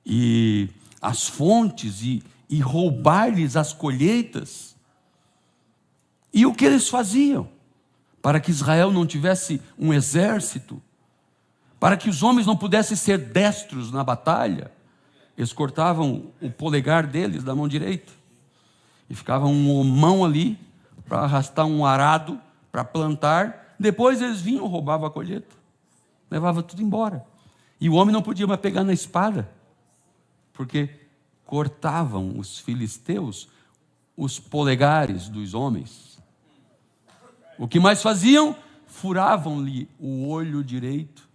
e as fontes, e roubar-lhes as colheitas. E o que eles faziam? Para que Israel não tivesse um exército, para que os homens não pudessem ser destros na batalha, eles cortavam o polegar deles da mão direita, e ficava uma mão ali, para arrastar um arado, para plantar. Depois eles vinham, roubavam a colheita, levavam tudo embora. E o homem não podia mais pegar na espada, porque cortavam os filisteus os polegares dos homens. O que mais faziam? Furavam-lhe o olho direito,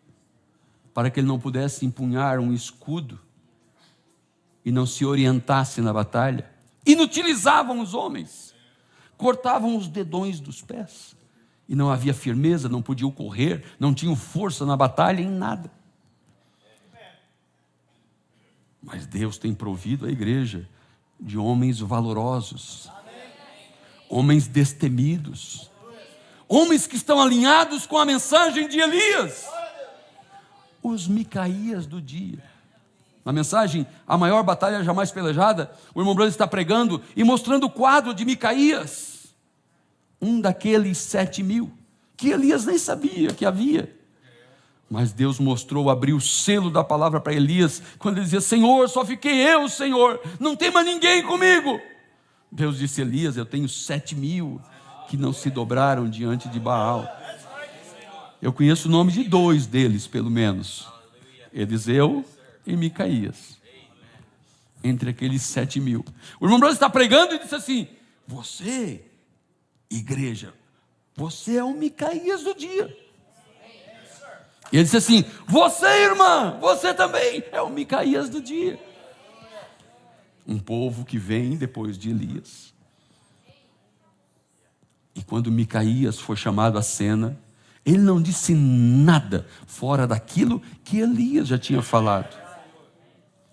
para que ele não pudesse empunhar um escudo e não se orientasse na batalha. Inutilizavam os homens, cortavam os dedões dos pés, e não havia firmeza, não podiam correr, não tinham força na batalha, em nada. Mas Deus tem provido a igreja de homens valorosos, homens destemidos, homens que estão alinhados com a mensagem de Elias, os Micaías do dia. Na mensagem, a maior batalha jamais pelejada, o irmão Branham está pregando e mostrando o quadro de Micaías, um daqueles 7.000, que Elias nem sabia que havia. Mas Deus mostrou, abriu o selo da palavra para Elias, quando ele dizia: Senhor, só fiquei eu, Senhor, não tem mais ninguém comigo. Deus disse: Elias, eu tenho 7.000 que não se dobraram diante de Baal. Eu conheço o nome de 2 deles, pelo menos, Eliseu e Micaías, entre aqueles 7.000. O irmão Branham está pregando e disse assim: você, igreja, você é o Micaías do dia. E ele disse assim: você, irmã, você também é o Micaías do dia. Um povo que vem depois de Elias. E quando Micaías foi chamado à cena, ele não disse nada fora daquilo que Elias já tinha falado.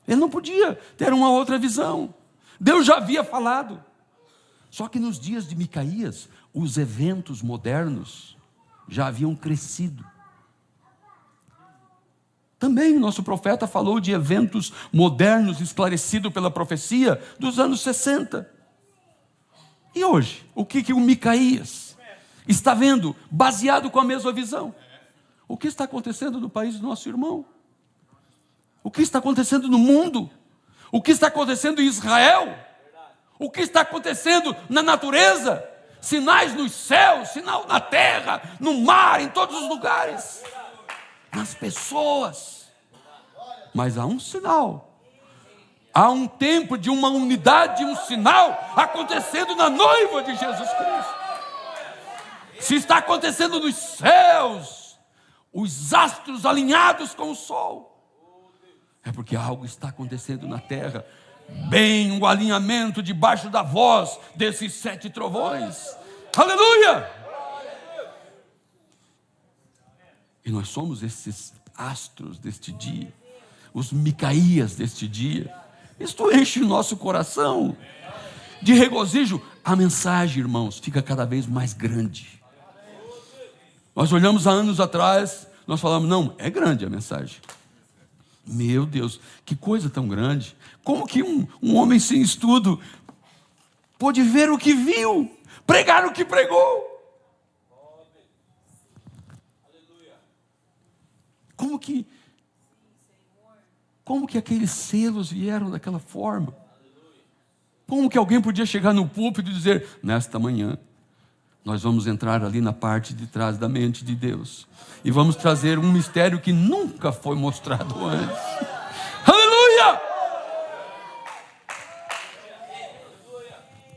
Ele não podia ter uma outra visão. Deus já havia falado. Só que nos dias de Micaías, os eventos modernos já haviam crescido. Também o nosso profeta falou de eventos modernos esclarecidos pela profecia dos anos 60. E hoje, o que o Micaías está vendo, baseado com a mesma visão? O que está acontecendo no país do nosso irmão? O que está acontecendo no mundo? O que está acontecendo em Israel? O que está acontecendo na natureza? Sinais nos céus, sinal na terra, no mar, em todos os lugares, nas pessoas. Mas há um sinal, há um tempo de uma unidade, um sinal acontecendo na noiva de Jesus Cristo. Se está acontecendo nos céus, os astros alinhados com o sol, é porque algo está acontecendo na terra. Bem o alinhamento debaixo da voz desses 7 trovões. Aleluia! E nós somos esses astros deste dia, os Micaías deste dia. Isto enche o nosso coração de regozijo. A mensagem, irmãos, fica cada vez mais grande. Nós olhamos há anos atrás, nós falamos: não, é grande a mensagem. Meu Deus, que coisa tão grande. Como que um homem sem estudo pôde ver o que viu, pregar o que pregou? Como que aqueles selos vieram daquela forma? Como que alguém podia chegar no púlpito e dizer: nesta manhã nós vamos entrar ali na parte de trás da mente de Deus e vamos trazer um mistério que nunca foi mostrado antes. Aleluia!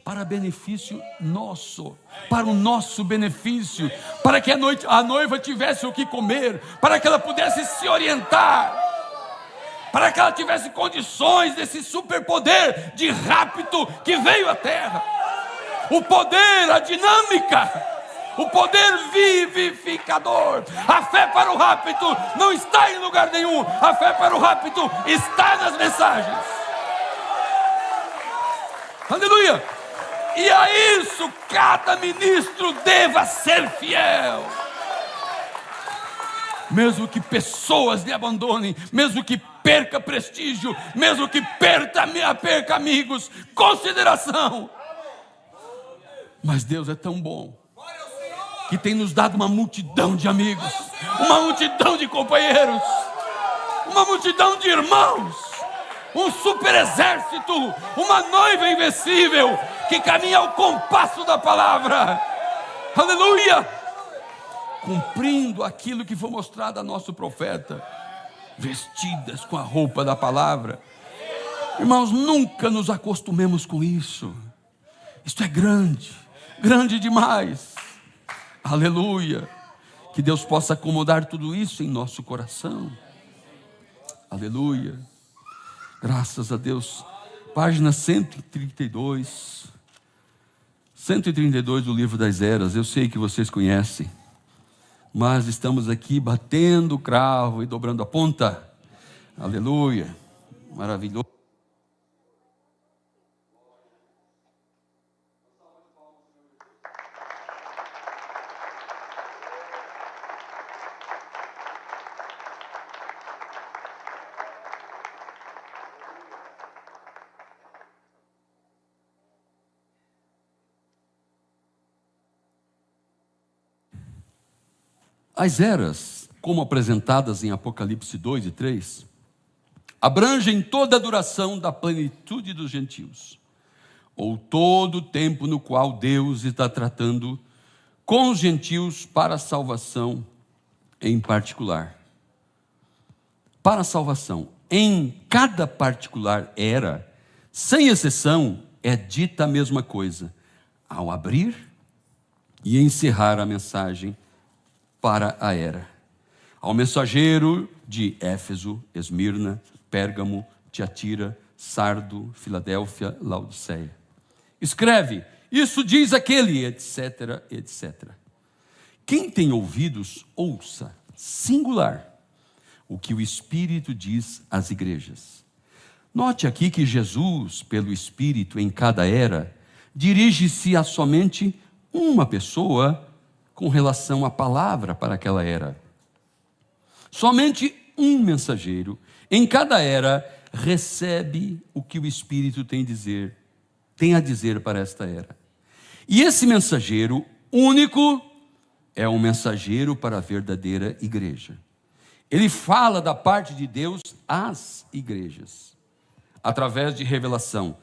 Para benefício nosso, para o nosso benefício, para que a noiva tivesse o que comer, para que ela pudesse se orientar, para que ela tivesse condições desse superpoder de rapto que veio à terra. O poder, a dinâmica, o poder vivificador. A fé para o rapto não está em lugar nenhum, a fé para o rapto está nas mensagens. Aleluia! E a isso cada ministro deva ser fiel. Mesmo que pessoas lhe abandonem, mesmo que perca prestígio, mesmo que perca amigos, consideração. Mas Deus é tão bom que tem nos dado uma multidão de amigos, uma multidão de companheiros, uma multidão de irmãos, um super exército, uma noiva invencível que caminha ao compasso da palavra. Aleluia! Cumprindo aquilo que foi mostrado a nosso profeta, vestidas com a roupa da palavra. Irmãos, nunca nos acostumemos com isso. Isto é grande, grande demais. Aleluia. Que Deus possa acomodar tudo isso em nosso coração. Aleluia. Graças a Deus. Página 132. 132 do livro das Eras. Eu sei que vocês conhecem, mas estamos aqui batendo o cravo e dobrando a ponta. Aleluia. Maravilhoso. As eras, como apresentadas em Apocalipse 2 e 3, abrangem toda a duração da plenitude dos gentios, ou todo o tempo no qual Deus está tratando com os gentios para a salvação em particular. Para a salvação, em cada particular era, sem exceção, é dita a mesma coisa, ao abrir e encerrar a mensagem para a era. Ao mensageiro de Éfeso, Esmirna, Pérgamo, Tiatira, Sardo, Filadélfia, Laodiceia. Escreve, isso diz aquele, etc, etc. Quem tem ouvidos, ouça, singular, o que o Espírito diz às igrejas. Note aqui que Jesus, pelo Espírito, em cada era, dirige-se a somente uma pessoa com relação à palavra para aquela era. Somente um mensageiro em cada era recebe o que o Espírito tem a dizer para esta era. E esse mensageiro único é um mensageiro para a verdadeira igreja. Ele fala da parte de Deus às igrejas, através de revelação,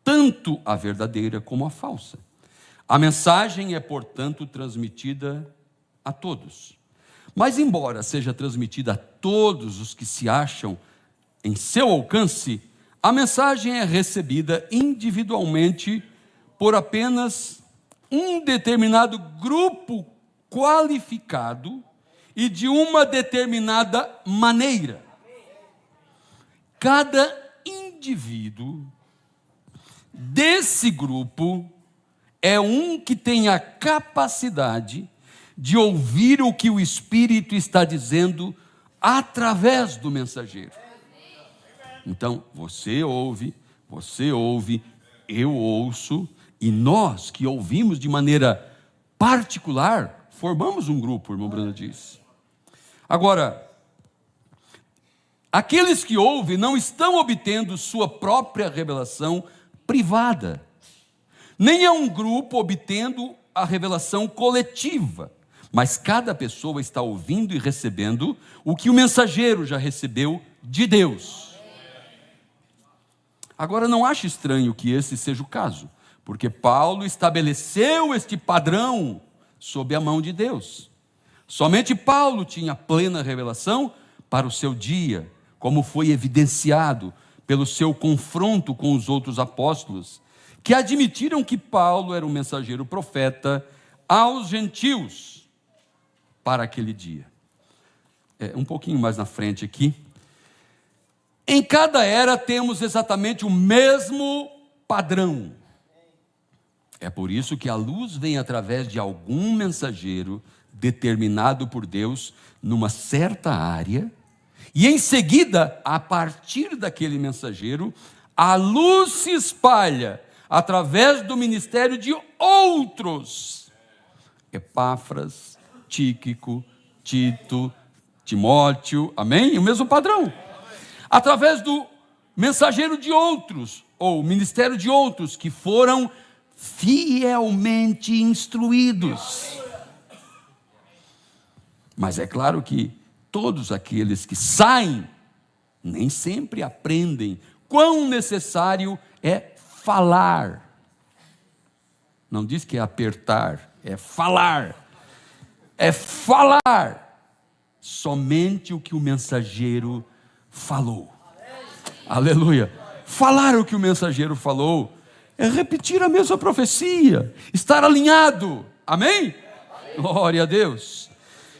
tanto a verdadeira como a falsa. A mensagem é, portanto, transmitida a todos. Mas, embora seja transmitida a todos os que se acham em seu alcance, a mensagem é recebida individualmente por apenas um determinado grupo qualificado e de uma determinada maneira. Cada indivíduo desse grupo é um que tem a capacidade de ouvir o que o Espírito está dizendo através do mensageiro. Então, você ouve, eu ouço, e nós que ouvimos de maneira particular, formamos um grupo, o irmão Bruno diz. Agora, aqueles que ouvem não estão obtendo sua própria revelação privada, nem é um grupo obtendo a revelação coletiva, mas cada pessoa está ouvindo e recebendo o que o mensageiro já recebeu de Deus. Agora, não ache estranho que esse seja o caso, porque Paulo estabeleceu este padrão sob a mão de Deus. Somente Paulo tinha plena revelação para o seu dia, como foi evidenciado pelo seu confronto com os outros apóstolos, que admitiram que Paulo era um mensageiro profeta aos gentios para aquele dia. Um pouquinho mais na frente aqui. Em cada era temos exatamente o mesmo padrão. É por isso que a luz vem através de algum mensageiro determinado por Deus numa certa área, e em seguida, a partir daquele mensageiro, a luz se espalha através do ministério de outros. Epáfras, Tíquico, Tito, Timóteo, amém? O mesmo padrão. Através do mensageiro de outros, ou ministério de outros, que foram fielmente instruídos. Mas é claro que todos aqueles que saem, nem sempre aprendem quão necessário é falar. Não diz que é apertar, é falar. É falar somente o que o mensageiro falou. Aleluia. Falar o que o mensageiro falou é repetir a mesma profecia, estar alinhado. Amém? Glória a Deus.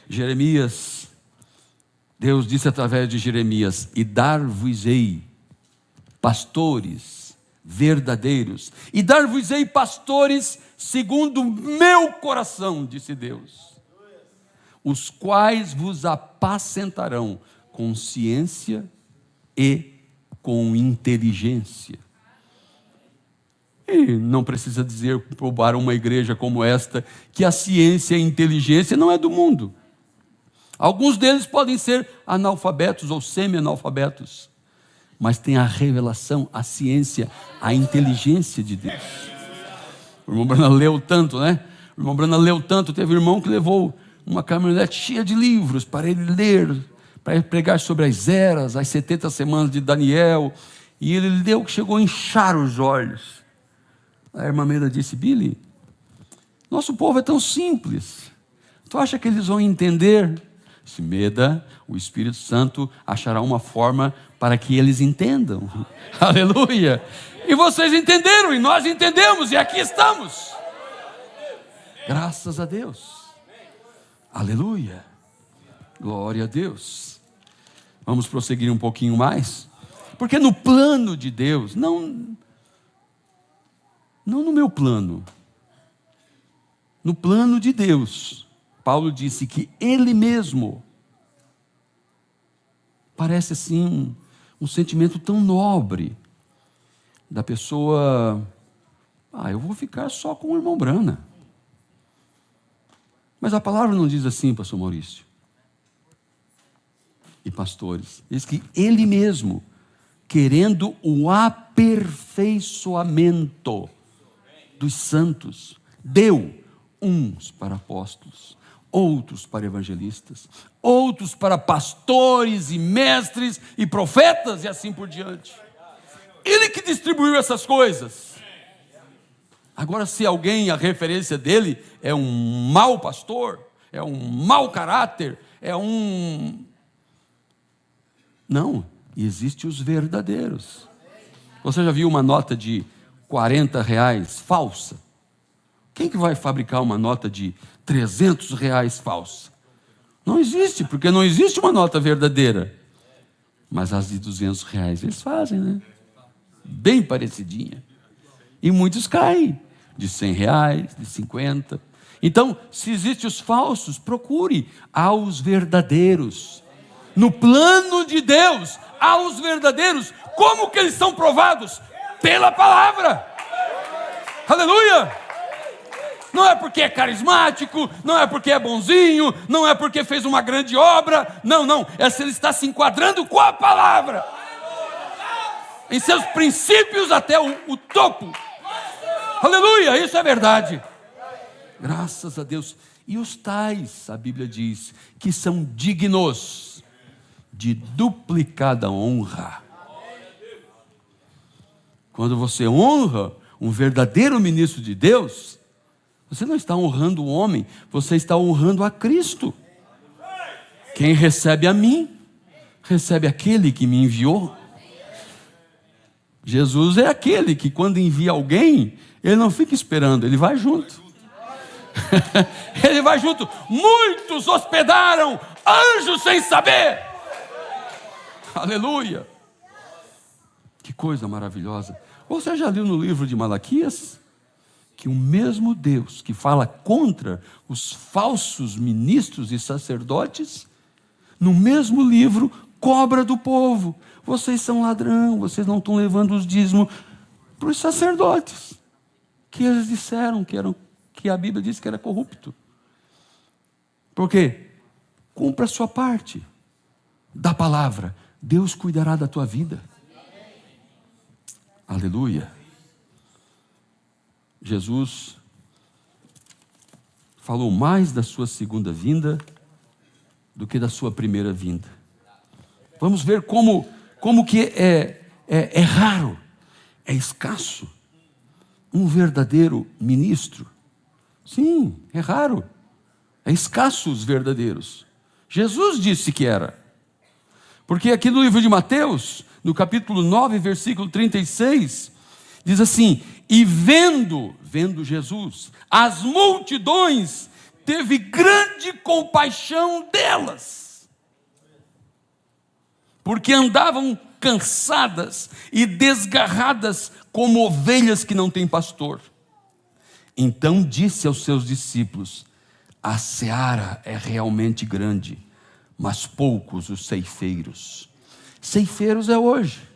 Jeremias, Deus disse através de Jeremias: e dar-vos-ei pastores verdadeiros, e dar-vos-ei pastores segundo o meu coração, disse Deus, os quais vos apacentarão com ciência e com inteligência. E não precisa dizer para uma igreja como esta que a ciência e a inteligência não é do mundo. Alguns deles podem ser analfabetos ou semi-analfabetos, mas tem a revelação, a ciência, a inteligência de Deus. O irmão Branham leu tanto, né? O irmão Branham leu tanto, teve um irmão que levou uma caminhonete cheia de livros para ele ler, para ele pregar sobre as eras, as 70 semanas de Daniel, e ele leu que chegou a inchar os olhos. A irmã Meida disse: Billy, nosso povo é tão simples, tu acha que eles vão entender? Se Meda, o Espírito Santo achará uma forma para que eles entendam. Aleluia! E vocês entenderam, e nós entendemos, e aqui estamos. Graças a Deus. Aleluia! Glória a Deus. Vamos prosseguir um pouquinho mais, porque no plano de Deus, não no meu plano, no plano de Deus, Paulo disse que ele mesmo, parece assim um sentimento tão nobre da pessoa: eu vou ficar só com o irmão Brana. Mas a palavra não diz assim, pastor Maurício e pastores, diz que ele mesmo, querendo o aperfeiçoamento dos santos, deu uns para apóstolos, outros para evangelistas, outros para pastores e mestres e profetas e assim por diante. Ele que distribuiu essas coisas. Agora, se alguém, a referência dele é um mau pastor, é um mau caráter, não, existem os verdadeiros. Você já viu uma nota de R$40 falsa? Quem que vai fabricar uma nota de R$300 falsa? Não existe, porque não existe uma nota verdadeira. Mas as de R$200 eles fazem, né? Bem parecidinha. E muitos caem, de R$100, de 50. Então, se existem os falsos, procure aos verdadeiros. No plano de Deus, aos verdadeiros. Como que eles são provados? Pela palavra. Aleluia! Não é porque é carismático, não é porque é bonzinho, não é porque fez uma grande obra, não, é se ele está se enquadrando com a palavra, em seus princípios até o topo. Aleluia, isso é verdade. Graças a Deus. E os tais, a Bíblia diz, que são dignos de duplicada honra. Quando você honra um verdadeiro ministro de Deus, você não está honrando o homem, você está honrando a Cristo. Quem recebe a mim, recebe aquele que me enviou. Jesus é aquele que, quando envia alguém, ele não fica esperando, ele vai junto. Ele vai junto. Muitos hospedaram anjos sem saber. Aleluia. Que coisa maravilhosa. Você já leu no livro de Malaquias? que o mesmo Deus que fala contra os falsos ministros e sacerdotes, no mesmo livro, cobra do povo. Vocês são ladrão, vocês não estão levando os dízimos para os sacerdotes, que eles disseram que a Bíblia diz que era corrupto. Por quê? Cumpra a sua parte da palavra. Deus cuidará da tua vida. Aleluia. Jesus falou mais da sua segunda vinda do que da sua primeira vinda. Vamos ver como que é raro, é escasso um verdadeiro ministro. Sim, é raro, é escasso os verdadeiros. Jesus disse que era. Porque aqui no livro de Mateus, no capítulo 9, versículo 36, diz assim: e vendo Jesus, as multidões, teve grande compaixão delas, porque andavam cansadas e desgarradas como ovelhas que não têm pastor. Então disse aos seus discípulos: a seara é realmente grande, mas poucos os ceifeiros. Ceifeiros é hoje.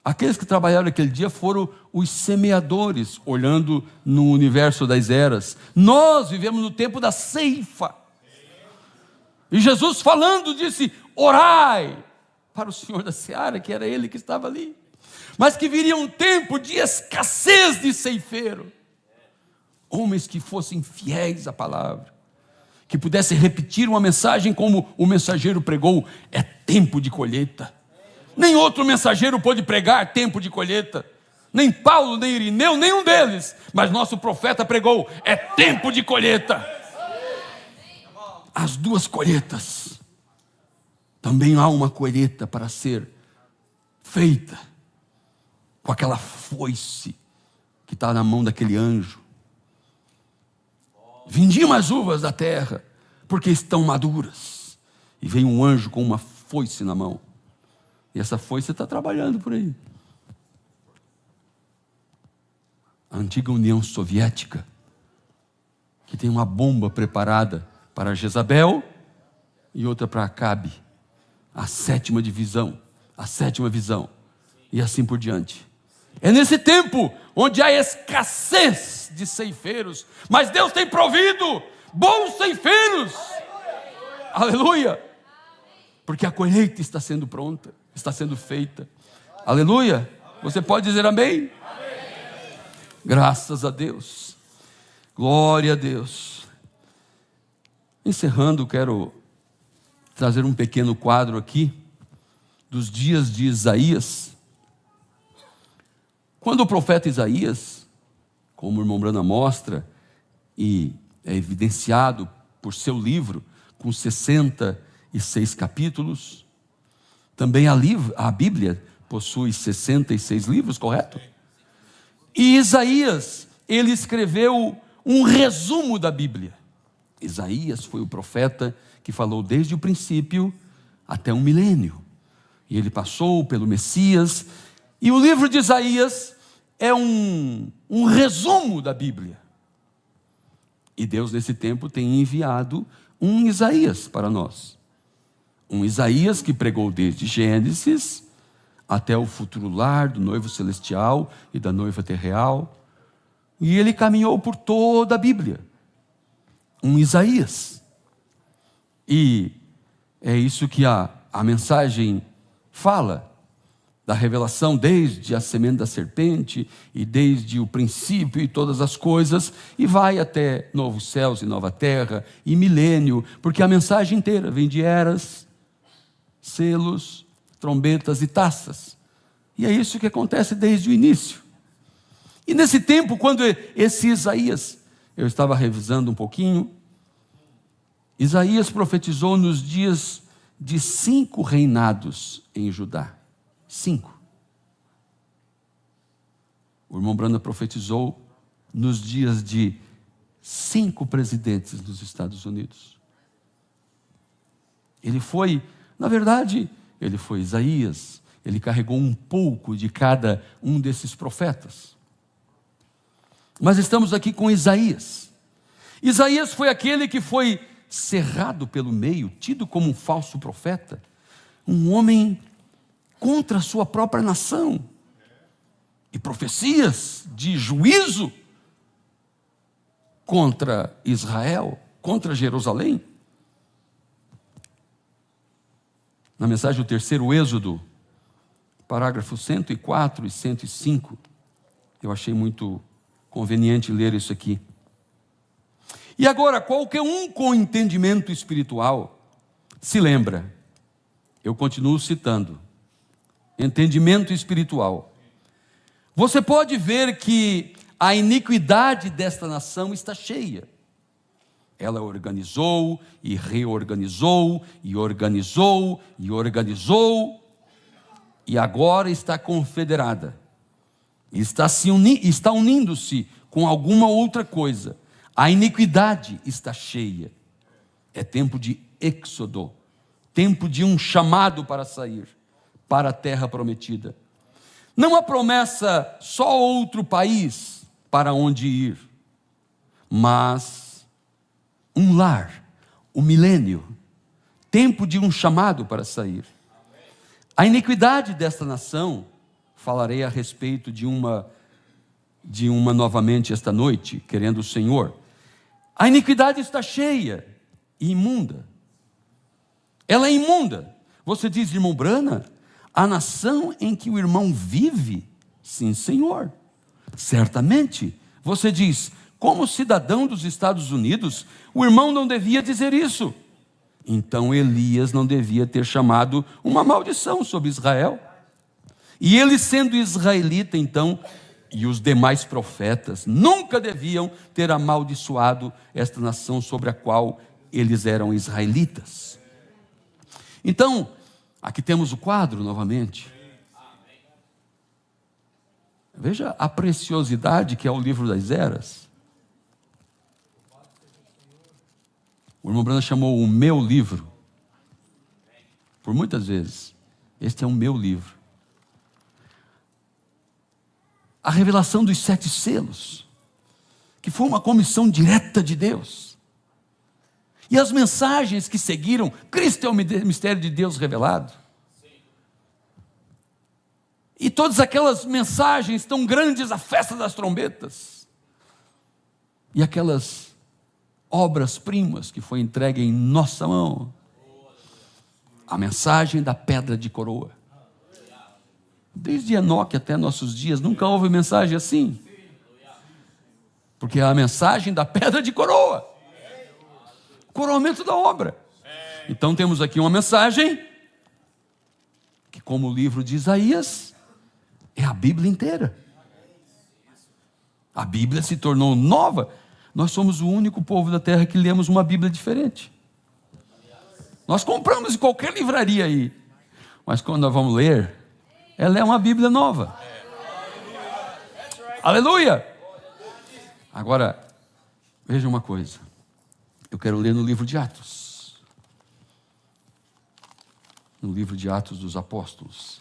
Aqueles que trabalharam aquele dia foram os semeadores, olhando no universo das eras. Nós vivemos no tempo da ceifa. E Jesus falando disse: orai para o Senhor da seara, que era Ele que estava ali. Mas que viria um tempo de escassez de ceifeiro. Homens que fossem fiéis à palavra, que pudessem repetir uma mensagem como o mensageiro pregou: é tempo de colheita. Nem outro mensageiro pôde pregar tempo de colheita, nem Paulo, nem Irineu, nenhum deles, mas nosso profeta pregou: é tempo de colheita. As duas colheitas. Também há uma colheita para ser feita com aquela foice que está na mão daquele anjo. Vindima as uvas da terra, porque estão maduras. E vem um anjo com uma foice na mão. E essa foice está trabalhando por aí. A antiga União Soviética, que tem uma bomba preparada para Jezabel e outra para Acabe. A sétima divisão, a sétima visão, e assim por diante. É nesse tempo onde há escassez de ceifeiros, mas Deus tem provido bons ceifeiros. Aleluia! Porque a colheita está sendo pronta, está sendo feita. Aleluia! Você pode dizer amém? Amém. Graças a Deus. Glória a Deus. Encerrando, quero trazer um pequeno quadro aqui dos dias de Isaías. Quando o profeta Isaías, como o irmão Brana mostra, e é evidenciado por seu livro, com 66 capítulos, também a Bíblia possui 66 livros, correto? E Isaías, ele escreveu um resumo da Bíblia. Isaías foi o profeta que falou desde o princípio até um milênio. E ele passou pelo Messias. E o livro de Isaías é um resumo da Bíblia. E Deus, nesse tempo, tem enviado um Isaías para nós. Um Isaías que pregou desde Gênesis até o futuro lar do noivo celestial e da noiva terreal. E ele caminhou por toda a Bíblia. Um Isaías. E é isso que a mensagem fala, da revelação desde a semente da serpente e desde o princípio e todas as coisas, e vai até novos céus e nova terra e milênio, porque a mensagem inteira vem de eras, selos, trombetas e taças. E é isso que acontece desde o início. E nesse tempo, quando esse Isaías, eu estava revisando um pouquinho, Isaías profetizou nos dias de 5 reinados em Judá. 5. O irmão Branda profetizou nos dias de 5 presidentes dos Estados Unidos. Ele foi, na verdade, ele foi Isaías, ele carregou um pouco de cada um desses profetas. Mas estamos aqui com Isaías. Isaías foi aquele que foi cerrado pelo meio, tido como um falso profeta, um homem contra a sua própria nação, e profecias de juízo contra Israel, contra Jerusalém. Na mensagem do terceiro Êxodo, parágrafos 104 e 105, eu achei muito conveniente ler isso aqui. E agora, qualquer um com entendimento espiritual se lembra, eu continuo citando, entendimento espiritual. Você pode ver que a iniquidade desta nação está cheia. Ela organizou e reorganizou, e organizou e organizou, e agora está confederada. Está unindo-se com alguma outra coisa. A iniquidade está cheia. É tempo de êxodo, tempo de um chamado para sair para a terra prometida. Não há promessa só outro país para onde ir, mas um lar, um milênio, tempo de um chamado para sair. A iniquidade desta nação, falarei a respeito de uma novamente esta noite, querendo o Senhor. A iniquidade está cheia e imunda. Ela é imunda. Você diz, irmão Brana, a nação em que o irmão vive? Sim, Senhor. Certamente. Você diz, como cidadão dos Estados Unidos, o irmão não devia dizer isso. Então Elias não devia ter chamado uma maldição sobre Israel. E ele, sendo israelita, então, e os demais profetas nunca deviam ter amaldiçoado esta nação sobre a qual eles eram israelitas. Então, aqui temos o quadro novamente. Veja a preciosidade que é o livro das eras. O irmão Brana chamou o meu livro. Por muitas vezes. Este é o meu livro. A revelação dos 7 selos, que foi uma comissão direta de Deus. E as mensagens que seguiram, Cristo é o mistério de Deus revelado. E todas aquelas mensagens tão grandes, a festa das trombetas. E aquelas obras-primas que foi entregue em nossa mão. A mensagem da pedra de coroa. Desde Enoque até nossos dias, nunca houve mensagem assim. Porque é a mensagem da pedra de coroa. Coroamento da obra. Então temos aqui uma mensagem que, como o livro de Isaías, é a Bíblia inteira. A Bíblia se tornou nova. Nós somos o único povo da terra que lemos uma Bíblia diferente. Nós compramos em qualquer livraria aí. Mas quando nós vamos ler, ela é uma Bíblia nova. Aleluia! Agora, veja uma coisa. Eu quero ler no livro de Atos. No livro de Atos dos Apóstolos.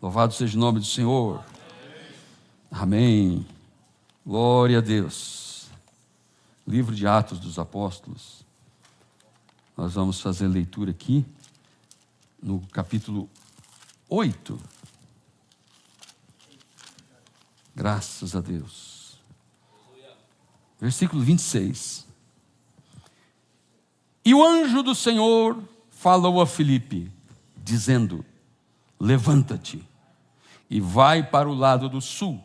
Louvado seja o nome do Senhor. Amém. Glória a Deus. Livro de Atos dos Apóstolos. Nós vamos fazer leitura aqui. No capítulo 8. Graças a Deus. Versículo 26. E o anjo do Senhor falou a Filipe, dizendo: levanta-te e vai para o lado do sul,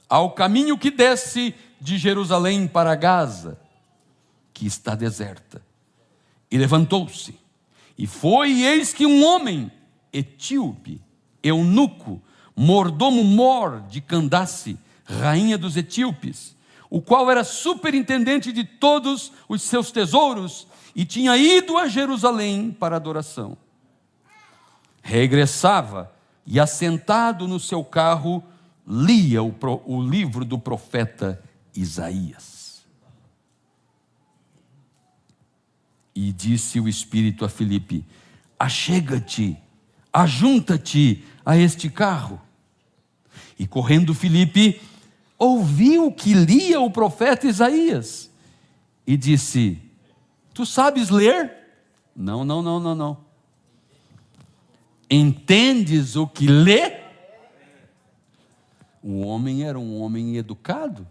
ao caminho que desce de Jerusalém para Gaza, que está deserta. E levantou-se, e foi, e eis que um homem etíope, eunuco, mordomo-mor de Candace, rainha dos etíopes, o qual era superintendente de todos os seus tesouros, e tinha ido a Jerusalém para adoração. Regressava, e assentado no seu carro, lia o livro do profeta Isaías. E disse o Espírito a Filipe: achega-te, ajunta-te a este carro. E correndo Filipe, ouviu que lia o profeta Isaías e disse: tu sabes ler? Não. Entendes o que lê? O homem era um homem educado.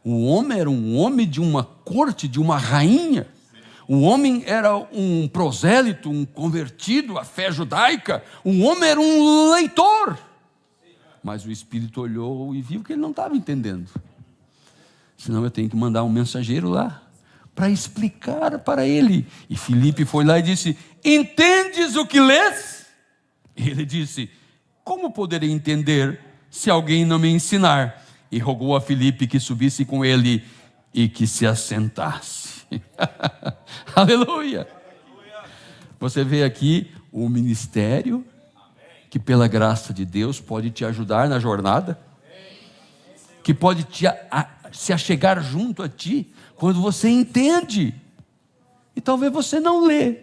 O homem era um homem de uma corte, de uma rainha. O homem era um prosélito, um convertido à fé judaica. O homem era um leitor. Mas o Espírito olhou e viu que ele não estava entendendo. Senão eu tenho que mandar um mensageiro lá para explicar para ele. E Filipe foi lá e disse: entendes o que lês? E ele disse: como poderei entender se alguém não me ensinar? E rogou a Filipe que subisse com ele e que se assentasse. Aleluia! Você vê aqui o ministério que pela graça de Deus pode te ajudar na jornada, que pode se achegar junto a ti quando você entende. E talvez você não lê,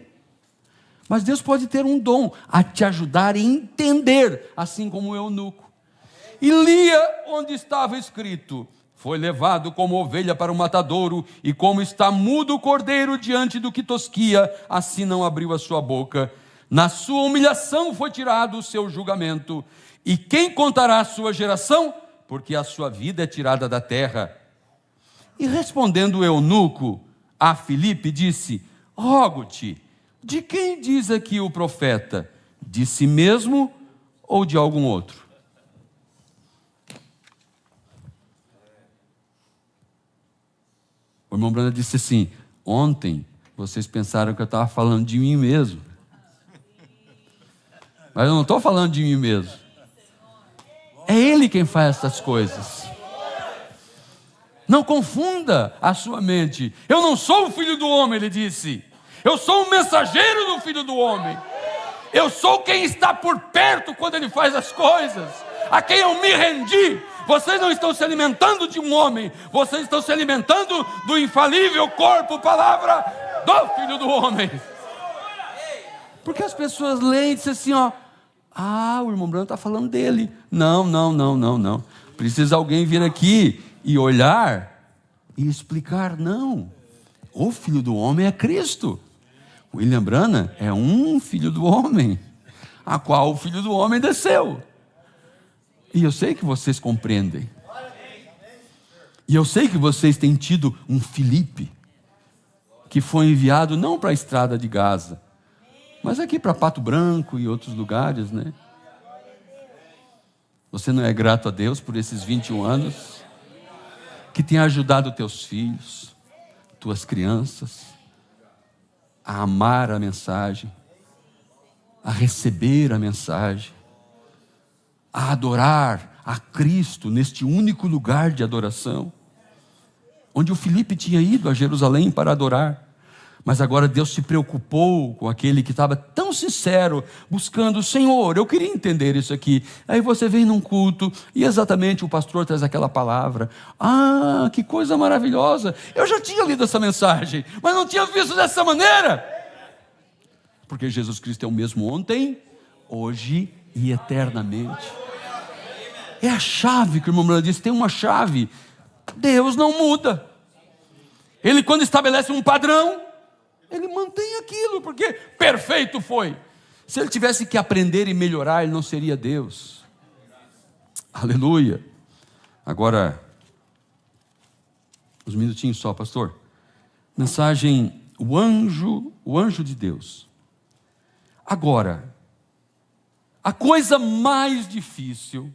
mas Deus pode ter um dom a te ajudar a entender, assim como o eunuco. E lia onde estava escrito: foi levado como ovelha para o matadouro, e como está mudo o cordeiro diante do que tosquia, assim não abriu a sua boca. Na sua humilhação foi tirado o seu julgamento. E quem contará a sua geração? Porque a sua vida é tirada da terra. E respondendo o eunuco a Filipe, disse: rogo-te, de quem diz aqui o profeta? De si mesmo ou de algum outro? O irmão Branda disse assim: ontem vocês pensaram que eu estava falando de mim mesmo. Mas eu não estou falando de mim mesmo. É Ele quem faz essas coisas. Não confunda a sua mente. Eu não sou o filho do homem, ele disse. Eu sou o mensageiro do filho do homem. Eu sou quem está por perto quando ele faz as coisas, a quem eu me rendi. Vocês não estão se alimentando de um homem, vocês estão se alimentando do infalível corpo, palavra do filho do homem. Porque as pessoas leem e dizem assim, ó: ah, o irmão Branco está falando dele. Não. Precisa alguém vir aqui e olhar e explicar. Não, o filho do homem é Cristo. William Branham é um filho do homem, a qual o filho do homem desceu. E eu sei que vocês compreendem. E eu sei que vocês têm tido um Filipe, que foi enviado não para a estrada de Gaza, mas aqui para Pato Branco e outros lugares, né? Você não é grato a Deus por esses 21 anos, que tem ajudado teus filhos, tuas crianças, a amar a mensagem, a receber a mensagem, a adorar a Cristo neste único lugar de adoração, onde o Filipe tinha ido a Jerusalém para adorar. Mas agora Deus se preocupou com aquele que estava tão sincero, buscando: Senhor, eu queria entender isso aqui. Aí você vem num culto e exatamente o pastor traz aquela palavra. Ah, que coisa maravilhosa! Eu já tinha lido essa mensagem, mas não tinha visto dessa maneira. Porque Jesus Cristo é o mesmo ontem, hoje e eternamente. É a chave que o irmão Branham disse, tem uma chave. Deus não muda. Ele, quando estabelece um padrão, ele mantém aquilo, porque perfeito foi. Se ele tivesse que aprender e melhorar, ele não seria Deus. Aleluia. Agora, uns minutinhos só, pastor. Mensagem, o anjo de Deus. Agora, a coisa mais difícil,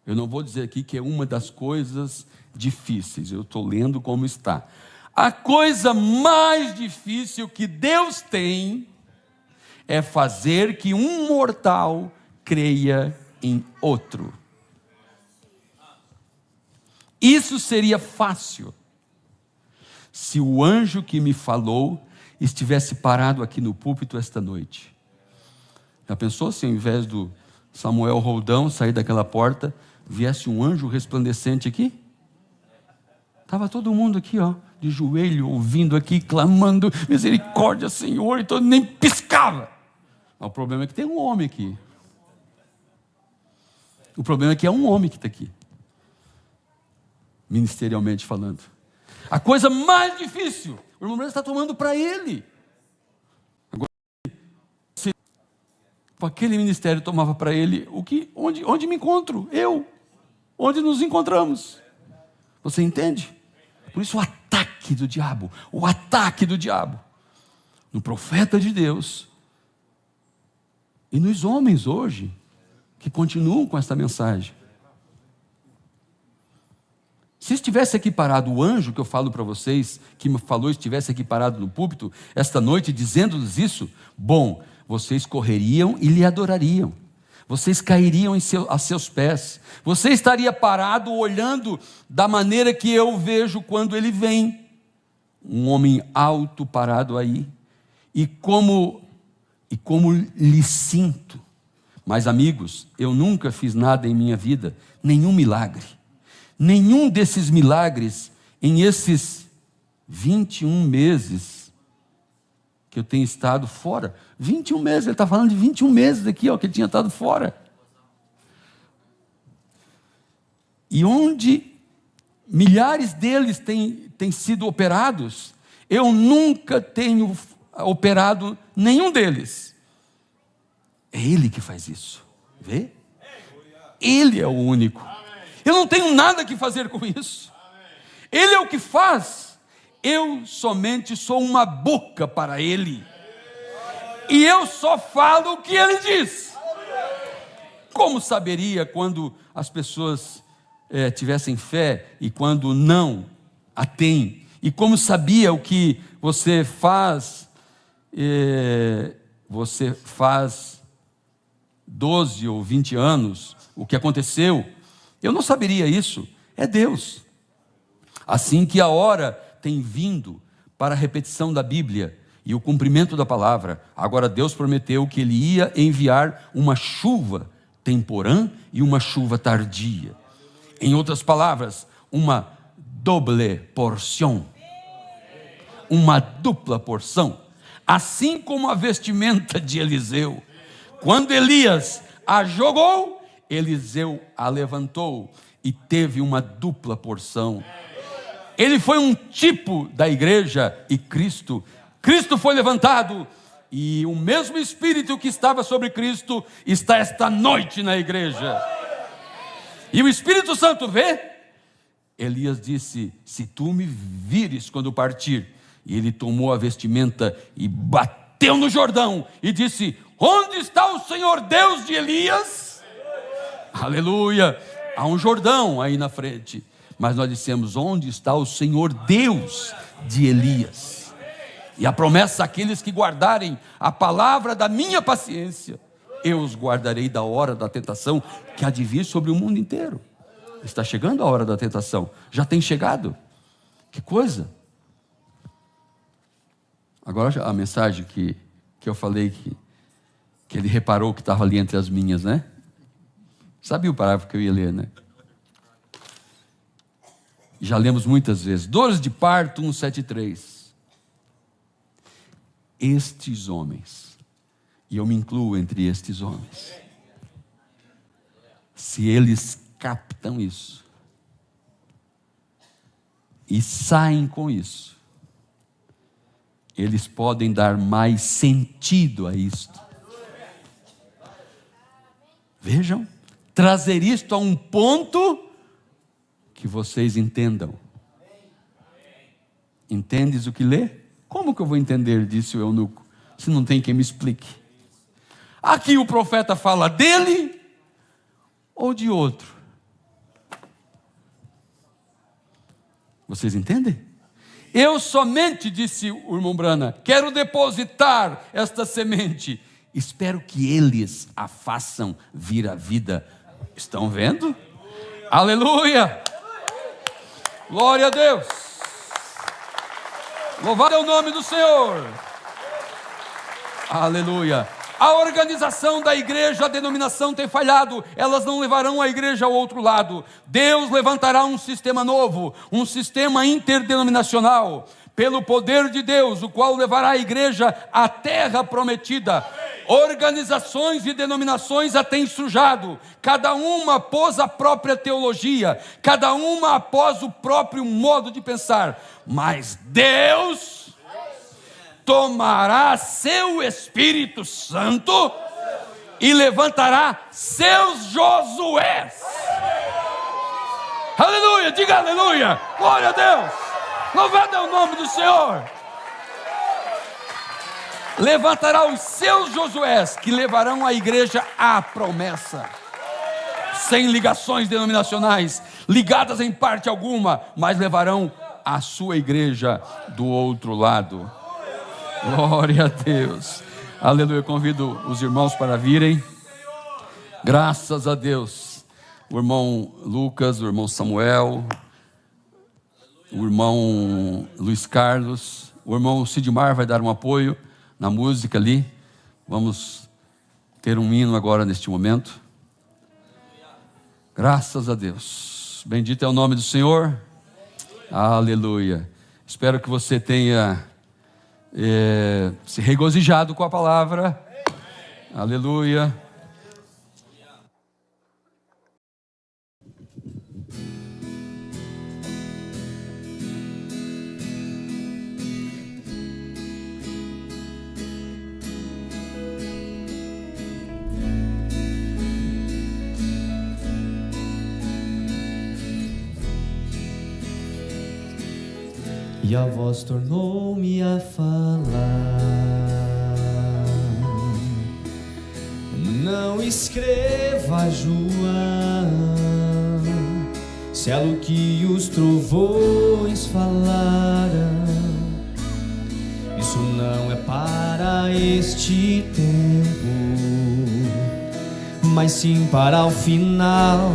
eu não vou dizer aqui que é uma das coisas difíceis, eu estou lendo como está. A coisa mais difícil que Deus tem é fazer que um mortal creia em outro. Isso seria fácil se o anjo que me falou estivesse parado aqui no púlpito esta noite. Já pensou se ao invés do Samuel Roldão sair daquela porta, viesse um anjo resplandecente aqui? Estava todo mundo aqui, ó, de joelho, ouvindo aqui, clamando: misericórdia, Senhor, então nem piscava. Mas o problema é que tem um homem aqui. O problema é que é um homem que está aqui. ministerialmente falando. A coisa mais difícil, o irmão Branham está tomando para ele. Agora, se aquele ministério tomava para ele, onde me encontro? Eu. Onde nos encontramos? Você entende? Por isso o ataque do diabo, no profeta de Deus e nos homens hoje, que continuam com essa mensagem. Se estivesse aqui parado o anjo que eu falo para vocês, que me falou, estivesse aqui parado no púlpito, esta noite, dizendo-lhes isso, bom, vocês correriam e lhe adorariam, vocês cairiam a seus pés, você estaria parado olhando da maneira que eu vejo quando ele vem, um homem alto parado aí, e como lhe sinto. Mas amigos, eu nunca fiz nada em minha vida, nenhum milagre. Nenhum desses milagres, em esses 21 meses que eu tenho estado fora. 21 meses, ele está falando de 21 meses aqui, ó, que ele tinha estado fora. E onde milhares deles têm sido operados, eu nunca tenho operado nenhum deles. É Ele que faz isso, vê? Ele é o único. Eu não tenho nada que fazer com isso. Ele é o que faz. Eu somente sou uma boca para Ele. E eu só falo o que Ele diz. Como saberia quando as pessoas tivessem fé e quando não a têm? E como sabia o que você faz? Você faz 12 ou 20 anos, o que aconteceu? Eu não saberia isso, é Deus. Assim que a hora tem vindo para a repetição da Bíblia e o cumprimento da palavra, agora Deus prometeu que Ele ia enviar uma chuva temporã e uma chuva tardia. Em outras palavras, uma doble porção, uma dupla porção. Assim como a vestimenta de Eliseu, quando Elias a jogou, Eliseu a levantou e teve uma dupla porção. Ele foi um tipo da igreja e Cristo foi levantado e o mesmo Espírito que estava sobre Cristo está esta noite na igreja. E o Espírito Santo vê? Elias disse, se tu me vires quando partir. E ele tomou a vestimenta e bateu no Jordão e disse, onde está o Senhor Deus de Elias? Aleluia, há um Jordão aí na frente, mas nós dissemos, onde está o Senhor Deus de Elias? E a promessa, aqueles que guardarem a palavra da minha paciência, eu os guardarei da hora da tentação, que há de vir sobre o mundo inteiro. Está chegando a hora da tentação, já tem chegado, que coisa. Agora a mensagem que eu falei, que ele reparou que estava ali entre as minhas, né? Sabia o parágrafo que eu ia ler, né? Já lemos muitas vezes. Dores de parto, 173. Estes homens, e eu me incluo entre estes homens, se eles captam isso e saem com isso, eles podem dar mais sentido a isto. Vejam, trazer isto a um ponto que vocês entendam. Entendes o que lê? Como que eu vou entender, disse o eunuco, se não tem quem me explique? Aqui o profeta fala dele ou de outro? Vocês entendem? Eu somente, disse o irmão Brana, quero depositar esta semente. Espero que eles a façam vir à vida. Estão vendo? Aleluia! Glória a Deus! Louvado é o nome do Senhor! Aleluia! A organização da igreja, a denominação tem falhado, elas não levarão a igreja ao outro lado. Deus levantará um sistema novo, um sistema interdenominacional, pelo poder de Deus, o qual levará a igreja à terra prometida. Organizações e denominações a têm sujado, cada uma após a própria teologia, cada uma após o próprio modo de pensar, mas Deus tomará seu Espírito Santo e levantará seus Josués. Aleluia, diga aleluia, glória a Deus, louvado é o nome do Senhor. Levantará os seus Josués, que levarão a igreja à promessa, sem ligações denominacionais, ligadas em parte alguma, mas levarão a sua igreja do outro lado. Glória a Deus, aleluia. Convido os irmãos para virem. Graças a Deus. O irmão Lucas, o irmão Samuel, o irmão Luiz Carlos, o irmão Sidmar vai dar um apoio na música ali. Vamos ter um hino agora neste momento. Graças a Deus. Bendito é o nome do Senhor. Aleluia. Espero que você tenha se regozijado com a palavra. Aleluia.
E a voz tornou-me a falar: não escreva, João, se é o que os trovões falaram. Isso não é para este tempo, mas sim para o final,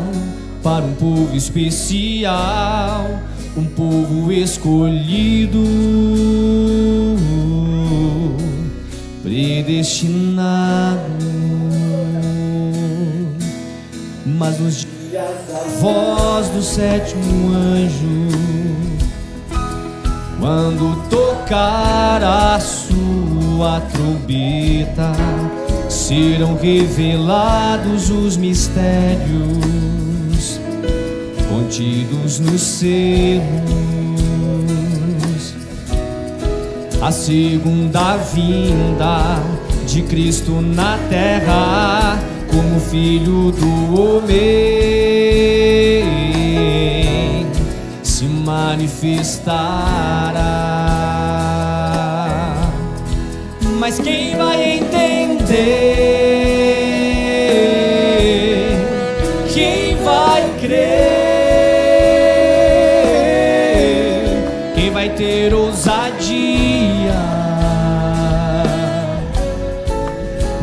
para um povo especial, um povo escolhido, predestinado. Mas nos dias da voz do sétimo anjo, quando tocar a sua trombeta, serão revelados os mistérios contidos nos selos. A segunda vinda de Cristo na terra, como Filho do homem, se manifestará. Mas quem vai entender? Quem vai crer? Vai ter ousadia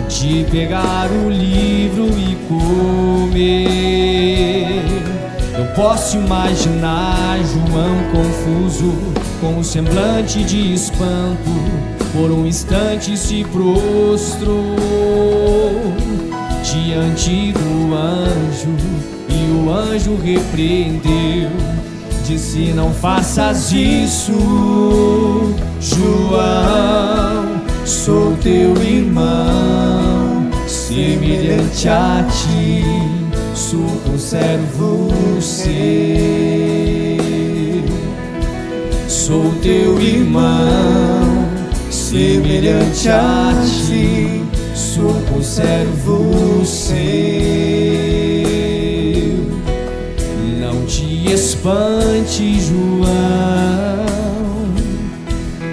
de pegar o livro e comer. Eu posso imaginar João confuso, com um semblante de espanto, por um instante se prostrou diante do anjo, e o anjo repreendeu. Disse: não faças isso, João, sou teu irmão, semelhante a ti, sou conservo seu. Sou teu irmão, semelhante a ti, sou conservo seu. Não te espante, João,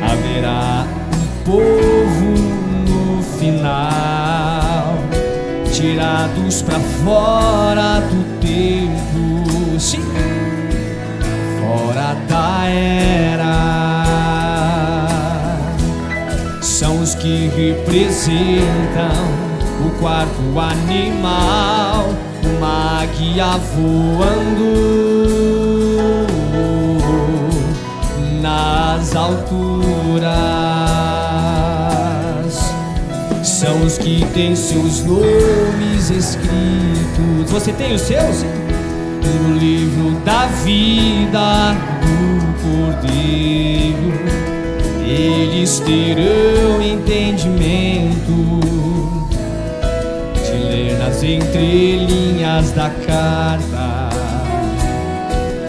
haverá um povo no final, tirados pra fora do tempo, sim, fora da era. São os que representam o quarto animal, uma águia voando nas alturas. São os que têm seus nomes escritos. Você tem os seus? No livro da vida do Cordeiro. eles terão entendimento de ler nas entrelinhas da carta.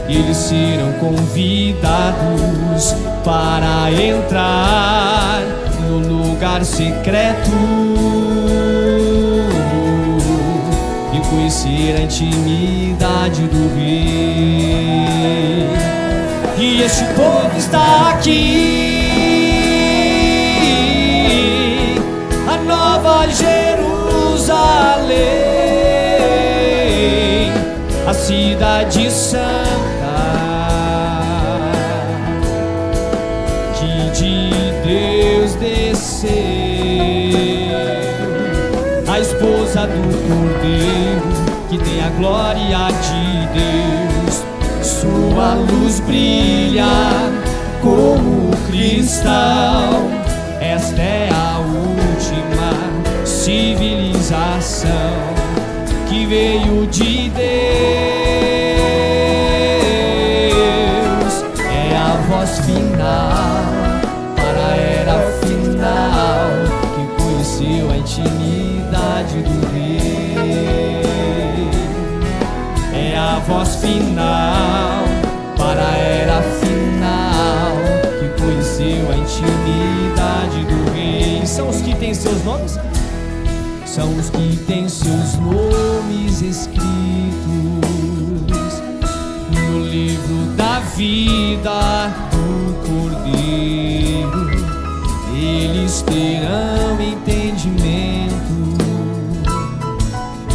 Eles serão convidados para entrar no lugar secreto e conhecer a intimidade do Rei. E este povo está aqui, a Nova Jerusalém, a cidade santa que de Deus desceu, a esposa do Cordeiro que tem a glória de Deus. Sua luz brilha como o cristal. Esta é a última civilização que veio de Deus. É a voz final para a era final que conheceu a intimidade do Rei. É a voz final para a era final que conheceu a intimidade do Rei. São os que têm seus nomes? São os que têm seus nomes escritos no livro da vida do Cordeiro. Eles terão entendimento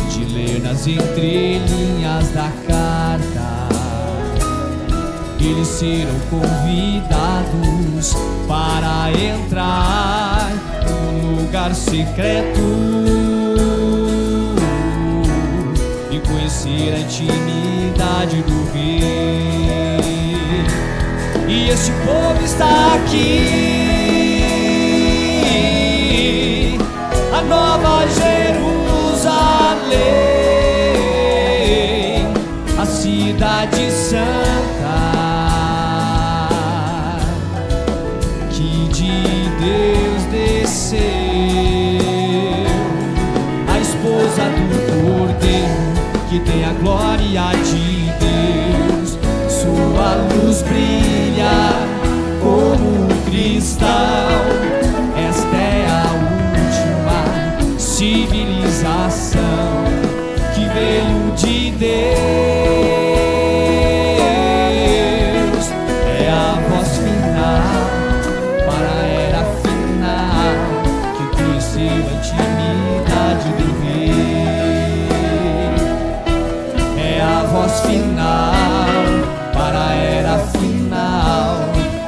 de ler nas entrelinhas da carta. Eles serão convidados para entrar no lugar secreto e conhecer a intimidade do Rei. E este povo está aqui, a Nova Jerusalém, a cidade santa que de Deus desceu, a esposa do Cordeiro que tem a glória de Deus. Sua luz brilha como um cristal. Esta é a última civilização que veio de Deus. É a voz final para a era final que conheceu a intimidade do Rei. É a voz final para a era final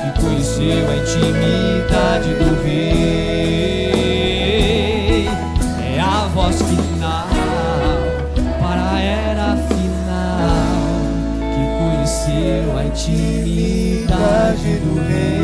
que conheceu a intimidade do Rei. É a voz final para a era final que conheceu a intimidade do Rei.